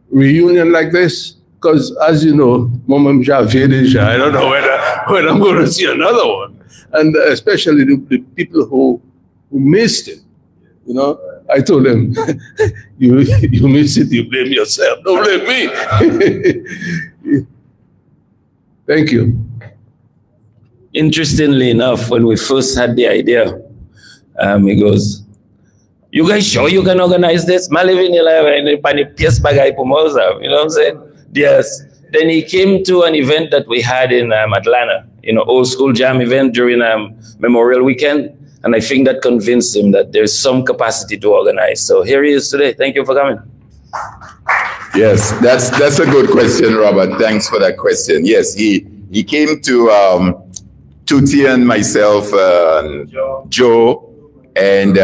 reunion like this? Because as you know, I don't know whether I'm going to see another one. And especially the people who missed it, you know. I told them, you missed it, you blame yourself. Don't blame me. Thank you. Interestingly enough, when we first had the idea, he goes, you guys sure you can organize this? You know what I'm saying? Yes. Then he came to an event that we had in Atlanta, old school jam event during Memorial Weekend. And I think that convinced him that there's some capacity to organize. So here he is today. Thank you for coming. Yes, that's a good question, Robert. Thanks for that question. Yes, he came to Tuti and myself, Joe, and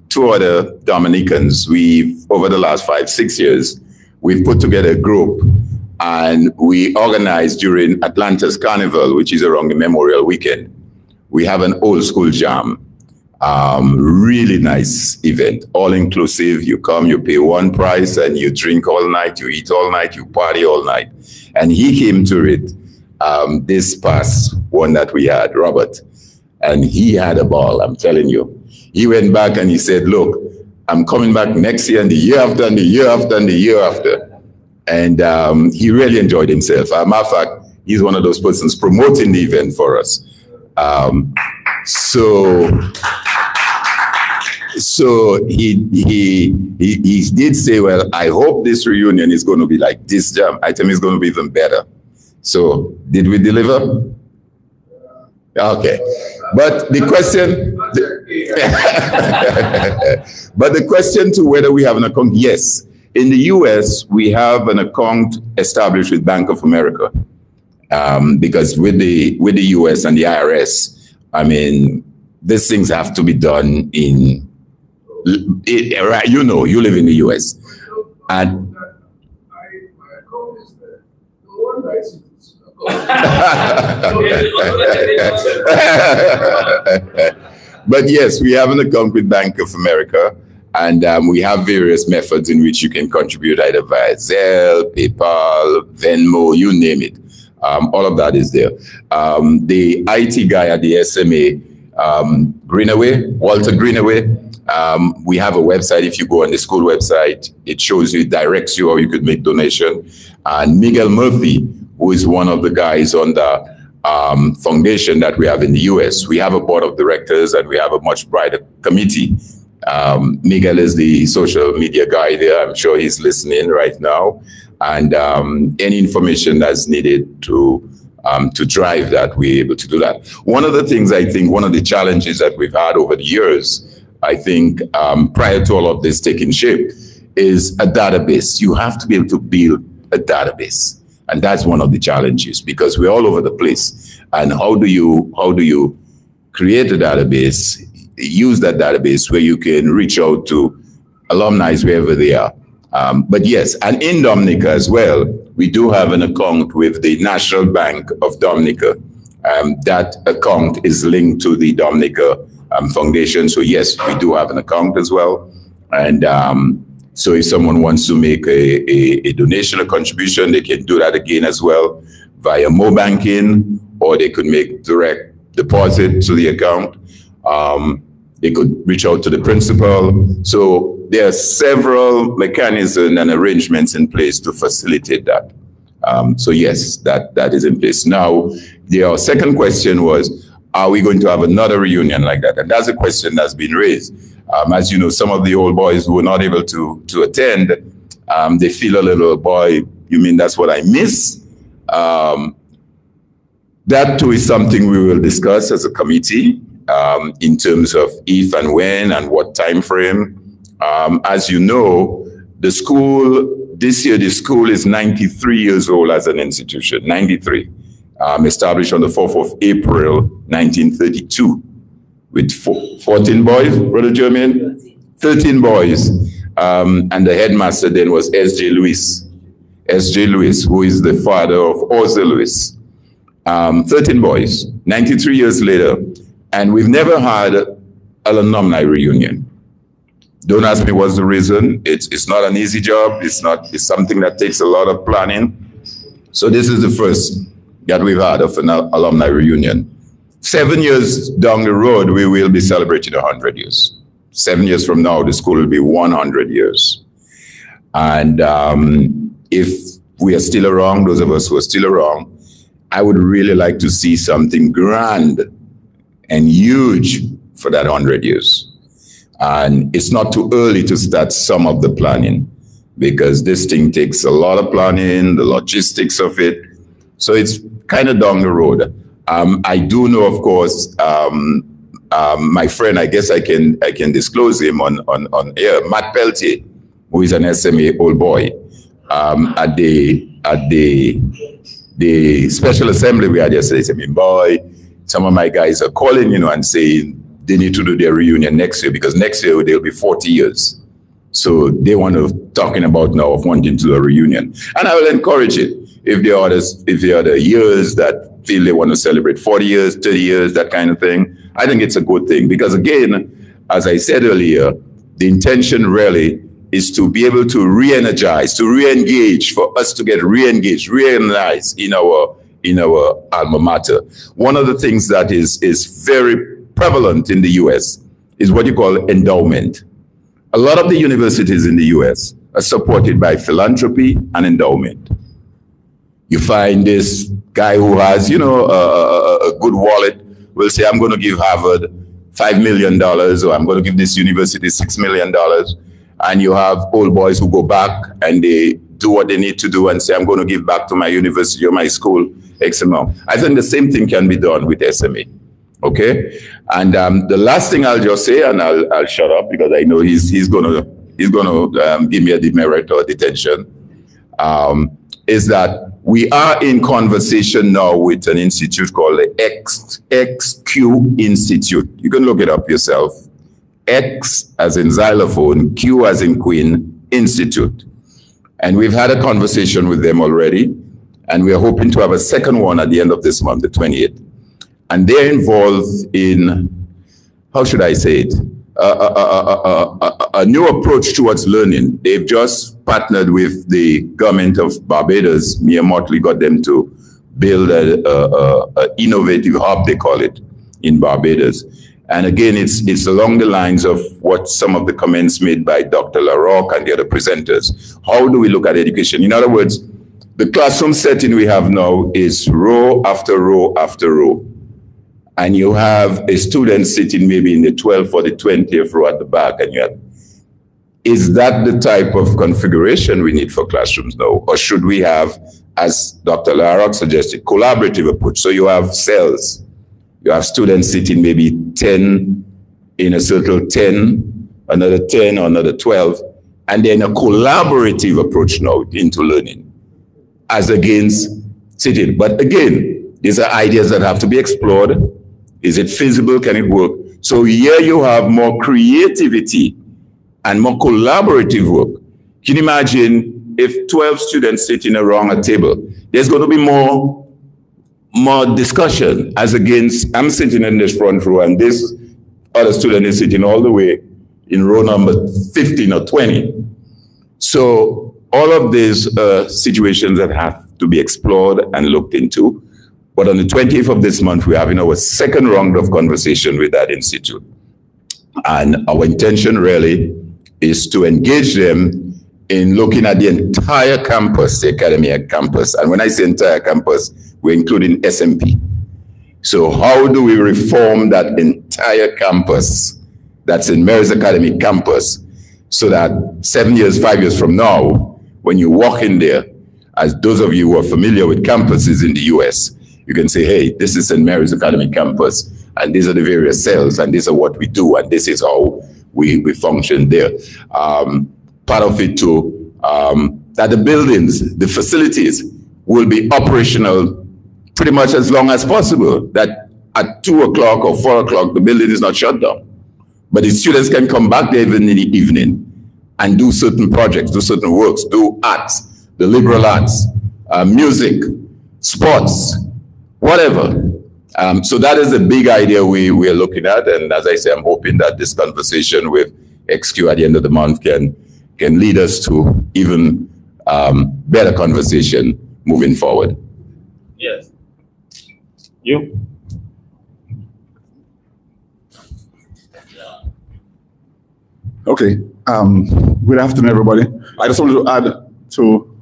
two other Dominicans. Over the last 5-6 years, we've put together a group and we organized during Atlanta's Carnival, which is around the Memorial Weekend. We have an old school jam, really nice event, all inclusive. You come, you pay one price and you drink all night, you eat all night, you party all night. And he came to it this past one that we had, Robert, and he had a ball, I'm telling you. He went back and he said, look, I'm coming back next year and the year after and the year after and the year after. And he really enjoyed himself. As a matter of fact, he's one of those persons promoting the event for us. So he did say, well, I hope this reunion is going to be like this jam. I think it's going to be even better. So did we deliver? Okay. But the question to whether we have an account, yes. In the US, we have an account established with Bank of America. Because with the US and the IRS, I mean, these things have to be done in, you live in the US. And but yes, we have an account with Bank of America. And we have various methods in which you can contribute either via Zelle, PayPal, Venmo, you name it. All of that is there. The IT guy at the SMA, Greenaway, Walter Greenaway, we have a website. If you go on the school website, it shows you, it directs you how you could make donation. And Miguel Murphy, who is one of the guys on the foundation that we have in the US. We have a board of directors and we have a much brighter committee. Miguel is the social media guy there. I'm sure he's listening right now. And any information that's needed to drive that, we're able to do that. One of the things I think, one of the challenges that we've had over the years, I think, prior to all of this taking shape, is a database. You have to be able to build a database. And that's one of the challenges because we're all over the place. And how do you create a database, use that database where you can reach out to alumni wherever they are? But yes, and in Dominica as well, we do have an account with the National Bank of Dominica. That account is linked to the Dominica Foundation. So yes, we do have an account as well. And so if someone wants to make a donation or contribution, they can do that again as well via Mo Banking, or they could make direct deposit to the account. They could reach out to the principal. So there are several mechanisms and arrangements in place to facilitate that. So yes, that is in place. Now, your second question was, are we going to have another reunion like that? And that's a question that's been raised. As you know, some of the old boys who were not able to attend, they feel a little, boy, you mean that's what I miss? That too is something we will discuss as a committee in terms of if and when and what time frame. As you know, the school, this year the school is 93 years old as an institution, 93. Established on the 4th of April, 1932, with 14 boys, Brother Jermaine? 13 boys. And the headmaster then was S.J. Lewis. S.J. Lewis, who is the father of Ozzie Lewis. 13 boys, 93 years later, and we've never had an alumni reunion. Don't ask me what's the reason. It's not an easy job. It's something that takes a lot of planning. So this is the first that we've had of an alumni reunion. 7 years down the road, we will be celebrating 100 years. 7 years from now, the school will be 100 years. And if we are still around, those of us who are still around, I would really like to see something grand and huge for that 100 years. And it's not too early to start some of the planning, because this thing takes a lot of planning, the logistics of it. So it's kind of down the road. I do know, of course, my friend, I guess I can disclose him on air, Matt Peltier, who is an SMA old boy. At the special assembly we had yesterday, said, boy, some of my guys are calling, and saying they need to do their reunion next year, because next year they'll be 40 years. So they want to talking about now of wanting to do a reunion. And I will encourage it. If there are the years that feel they want to celebrate 40 years, 30 years, that kind of thing, I think it's a good thing. Because again, as I said earlier, the intention really is to be able to re-energize, to re-engage, for us to get re-engaged, re-energized in our alma mater. One of the things that is very prevalent in the US is what you call endowment. A lot of the universities in the US are supported by philanthropy and endowment. You find this guy who has, a good wallet will say, I'm going to give Harvard $5 million, or I'm going to give this university $6 million. And you have old boys who go back and they do what they need to do and say, I'm going to give back to my university or my school X amount. I think the same thing can be done with SMA. Okay? And the last thing I'll just say, and I'll shut up because I know he's gonna give me a demerit or detention, is that we are in conversation now with an institute called the XQ Institute. You can look it up yourself. X as in xylophone, Q as in Queen Institute. And we've had a conversation with them already, and we are hoping to have a second one at the end of this month, the 28th. And they're involved in, how should I say it, a new approach towards learning. They've just partnered with the government of Barbados. Mia Motley got them to build an innovative hub, they call it, in Barbados. And again, it's along the lines of what some of the comments made by Dr. LaRocque and the other presenters. How do we look at education? In other words, the classroom setting we have now is row after row after row. And you have a student sitting maybe in the 12th or the 20th row at the back. And is that the type of configuration we need for classrooms now? Or should we have, as Dr. LaRocque suggested, collaborative approach? So you have cells. You have students sitting maybe 10 in a circle, 10, another 10, or another 12, and then a collaborative approach now into learning as against sitting. But again, these are ideas that have to be explored. Is it feasible? Can it work? So here you have more creativity and more collaborative work. Can you imagine if 12 students sitting around a table? There's going to be more discussion as against, I'm sitting in this front row and this other student is sitting all the way in row number 15 or 20. So all of these situations that have to be explored and looked into. But on the 20th of this month, we're having our second round of conversation with that institute. And our intention really is to engage them in looking at the entire campus, the academia campus. And when I say entire campus, we're including SMP. So how do we reform that entire campus that's in Mary's Academy campus so that 7 years, 5 years from now, when you walk in there, as those of you who are familiar with campuses in the US, you can say, hey, this is St. Mary's Academy campus, and these are the various cells, and these are what we do, and this is how we function there. Part of it too, that the buildings, the facilities will be operational pretty much as long as possible, that at 2 o'clock or 4 o'clock, the building is not shut down. But the students can come back there even in the evening and do certain projects, do certain works, do arts, the liberal arts, music, sports, whatever. So that is a big idea we are looking at. And as I say, I'm hoping that this conversation with XQ at the end of the month can lead us to even better conversation moving forward. Yes. You? Okay. Good afternoon, everybody. I just wanted to add to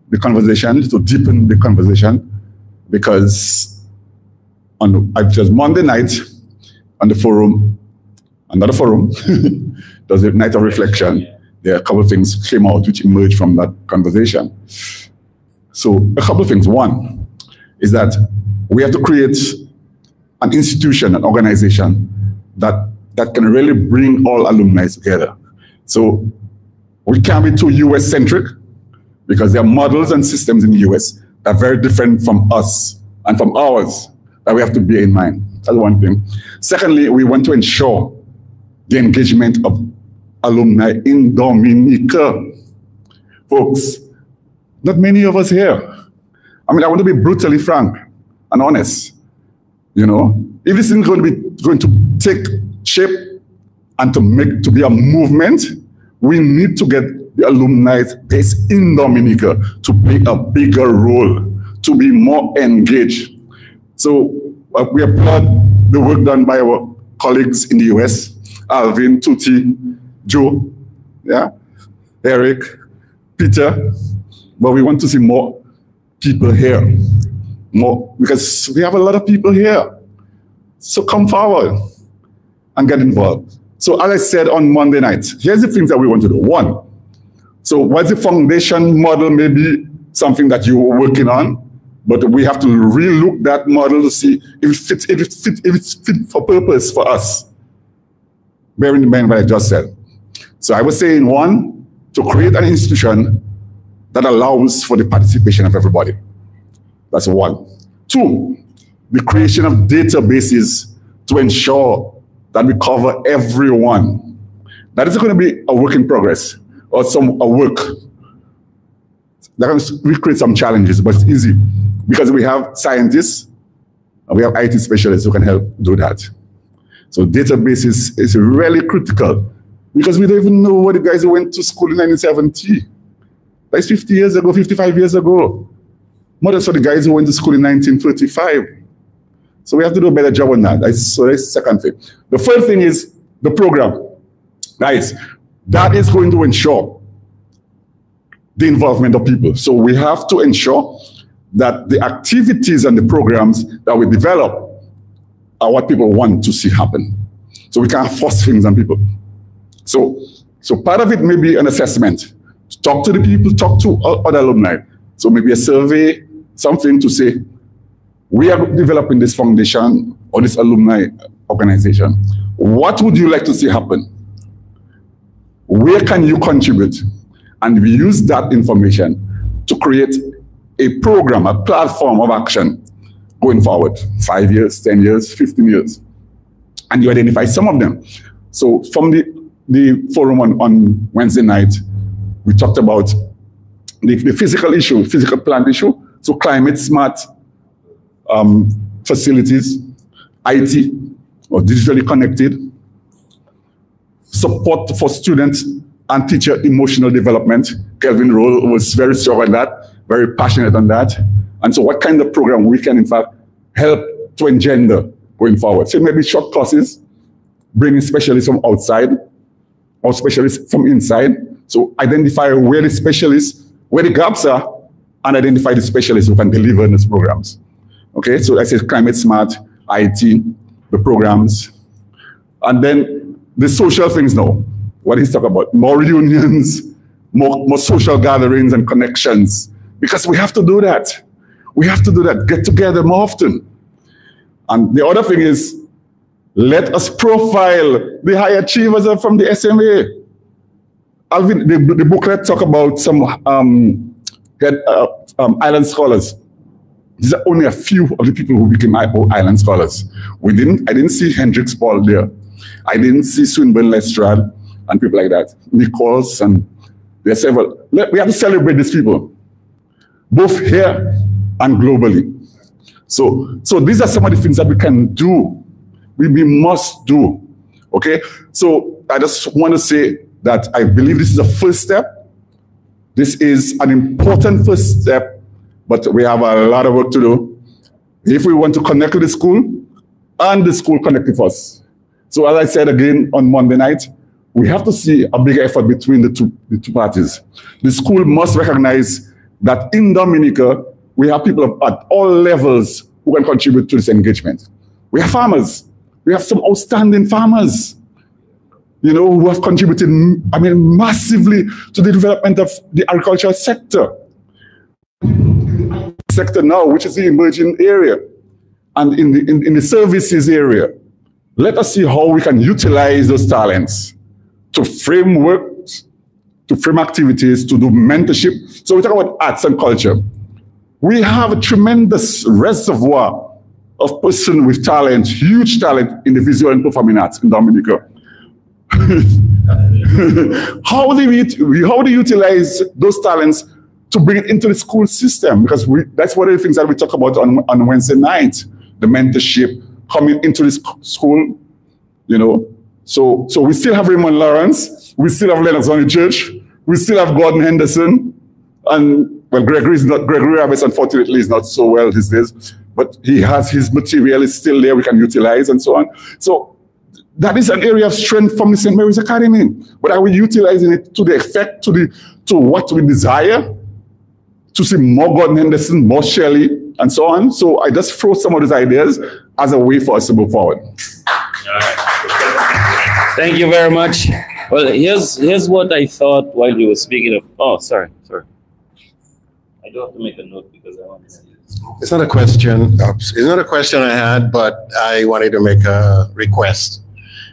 the conversation, to deepen the conversation, because it was Monday night on the forum, another forum, there was a night of reflection. There are a couple of things came out which emerged from that conversation. So a couple of things. One is that we have to create an institution, an organization that can really bring all alumni together. So we can't be too US-centric, because there are models and systems in the US that are very different from us and from ours that we have to bear in mind. That's one thing. Secondly, we want to ensure the engagement of alumni in Dominica. Folks, not many of us here. I mean, I want to be brutally frank and honest. You know, if this is going to take shape and to be a movement, we need to get the alumni based in Dominica to play a bigger role, to be more engaged. So we applaud the work done by our colleagues in the US, Alvin, Tuti, Joe, yeah, Eric, Peter, but we want to see more people here, more, because we have a lot of people here. So come forward and get involved. So as I said on Monday night, here's the things that we want to do. One, so what's the foundation model may be something that you're working on, but we have to relook that model to see if it's fit for purpose for us, bearing in mind what I just said. So I was saying, one, to create an institution that allows for the participation of everybody. That's one. Two, the creation of databases to ensure that we cover everyone. That is going to be a work in progress, or a work. We create some challenges, but it's easy because we have scientists and we have IT specialists who can help do that. So databases is really critical because we don't even know what the guys who went to school in 1970. That's 50 years ago, 55 years ago. More for the guys who went to school in 1935. So we have to do a better job on that. So that's the second thing. The third thing is the program. Guys, that is going to ensure the involvement of people. So we have to ensure that the activities and the programs that we develop are what people want to see happen. So we can't force things on people. So part of it may be an assessment. Talk to the people, talk to other alumni. So maybe a survey, something to say, we are developing this foundation or this alumni organization. What would you like to see happen? Where can you contribute? And we use that information to create a program, a platform of action going forward, 5 years, 10 years, 15 years. And you identify some of them. So from the forum on Wednesday night, we talked about the physical issue, physical plant issue, so climate smart facilities, IT, or digitally connected, support for students and teacher emotional development. Kelvin Roll was very strong on that, very passionate on that. And so what kind of program we can, in fact, help to engender going forward. So maybe short courses, bringing specialists from outside, or specialists from inside. So identify where the specialists, where the gaps are, and identify the specialists who can deliver in these programs. Okay, so I say climate smart, IT, the programs, and then the social things now. What he's talking about, more reunions, more social gatherings and connections, because we have to do that. We have to do that, get together more often. And the other thing is, let us profile the high achievers from the SMA. Alvin, the booklet talk about some island scholars. These are only a few of the people who became island scholars. I didn't see Hendrix Paul there. I didn't see Swinburne Lestrade and people like that. Nichols, and there are several. We have to celebrate these people, both here and globally. So these are some of the things that we can do. We must do. Okay? So I just want to say that I believe this is a first step. This is an important first step, but we have a lot of work to do if we want to connect with the school and the school connect with us. So as I said again on Monday night, we have to see a big effort between the two parties. The school must recognize that in Dominica, we have people at all levels who can contribute to this engagement. We have farmers. We have some outstanding farmers, you know, who have contributed, massively to the development of the agricultural sector. Sector now, which is the emerging area, and in the services area. Let us see how we can utilize those talents to frame works, to frame activities, to do mentorship. So we talk about arts and culture. We have a tremendous reservoir of person with talent, huge talent in the visual and performing arts in Dominica. How do we utilize those talents to bring it into the school system? Because that's one of the things that we talk about on Wednesday night, the mentorship coming into the school, you know. So we still have Raymond Lawrence, we still have Lennox Valley Church, we still have Gordon Henderson, and well, Gregory Rabbits, unfortunately, is not so well these days, but he has his material is still there, we can utilize and so on. So that is an area of strength from the St. Mary's Academy. But are we utilizing it to the effect, to what we desire? To see more Gordon Henderson, more Shelley, and so on. So I just throw some of these ideas as a way for us to move forward. Thank you very much. Well, here's what I thought while you were speaking of. Oh, sorry. I do have to make a note because I want to see this. It's not a question. It's not a question I had, but I wanted to make a request.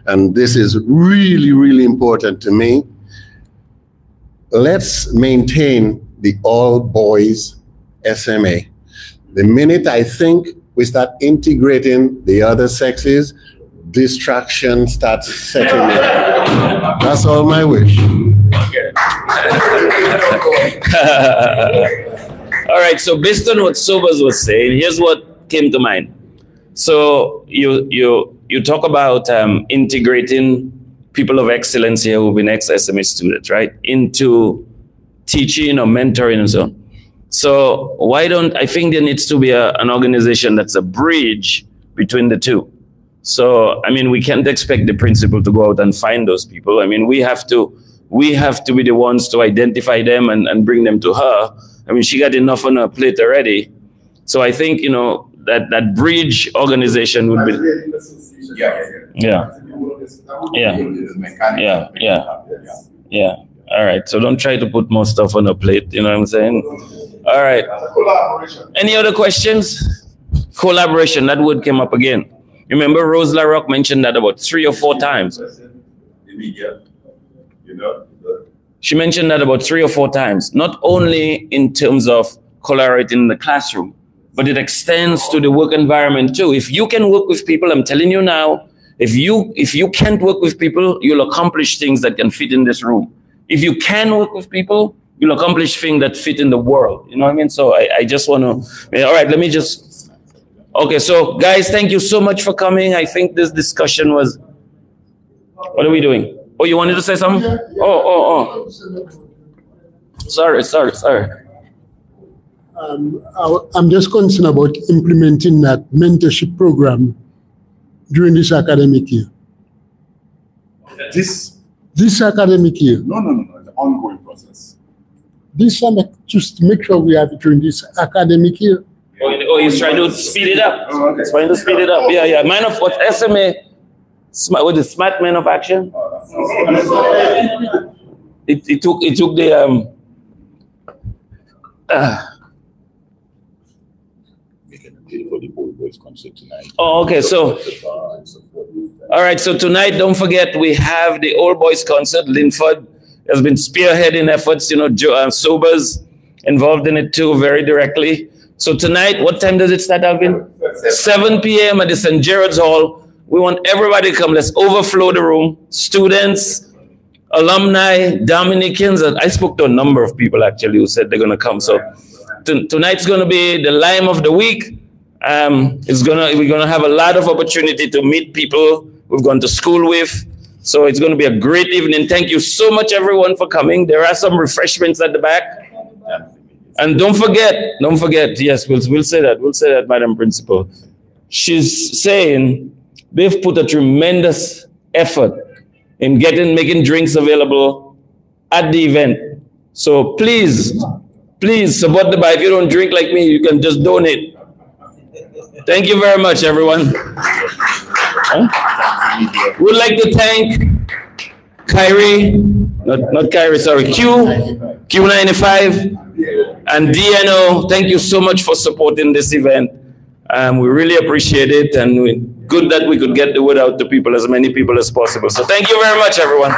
And this is really, really important to me. Let's maintain the all-boys SMA. The minute I think we start integrating the other sexes, distraction starts setting in. That's all my wish. All right, so based on what Sobers was saying, here's what came to mind. So you talk about integrating people of excellence here who've been ex-SMA students, right, into teaching or mentoring and so on. So I think there needs to be an organization that's a bridge between the two. So, we can't expect the principal to go out and find those people. We have to be the ones to identify them and bring them to her. She got enough on her plate already. So I think, that bridge organization would be. Yeah. All right. So don't try to put more stuff on her plate. You know what I'm saying? All right. Any other questions? Collaboration. That word came up again. Remember, Rose LaRock mentioned that about 3 or 4 times. She mentioned that about 3 or 4 times, not only in terms of collaborating in the classroom, but it extends to the work environment too. If you can work with people, I'm telling you now, if you can't work with people, you'll accomplish things that can fit in this room. If you can work with people, you'll accomplish things that fit in the world. You know what I mean? So I just want to, all right, let me just. Okay, so guys, thank you so much for coming. I think this discussion was, what are we doing? Oh, you wanted to say something? Oh. Sorry. I'm just concerned about implementing that mentorship program during this academic year. This academic year. No. It's an ongoing process. This one, just to make sure we have it during this academic year. Oh, he's trying to speed it up. Oh, okay. He's trying to speed it up. Yeah. Man of what? SMA? What is Smart Man of Action? It took the For the Old Boys concert tonight. Oh, okay. So, all right. So tonight, don't forget we have the Old Boys concert. Linford has been spearheading efforts. You know, Sobers involved in it too, very directly. So tonight, what time does it start, Alvin? 7 p.m. at the St. Gerard's Hall. We want everybody to come. Let's overflow the room. Students, alumni, Dominicans. I spoke to a number of people actually who said they're going to come. So tonight's going to be the lime of the week. We're gonna have a lot of opportunity to meet people we've gone to school with. So it's going to be a great evening. Thank you so much, everyone, for coming. There are some refreshments at the back. And don't forget, yes, we'll say that, Madam Principal. She's saying they've put a tremendous effort in making drinks available at the event. So please support the bar. If you don't drink like me, you can just donate. Thank you very much, everyone. We'd like to thank Kyrie, not Kyrie, sorry, Q95 and DNO. Thank you so much for supporting this event. We really appreciate it, and good that we could get the word out to people, as many people as possible. So thank you very much, everyone.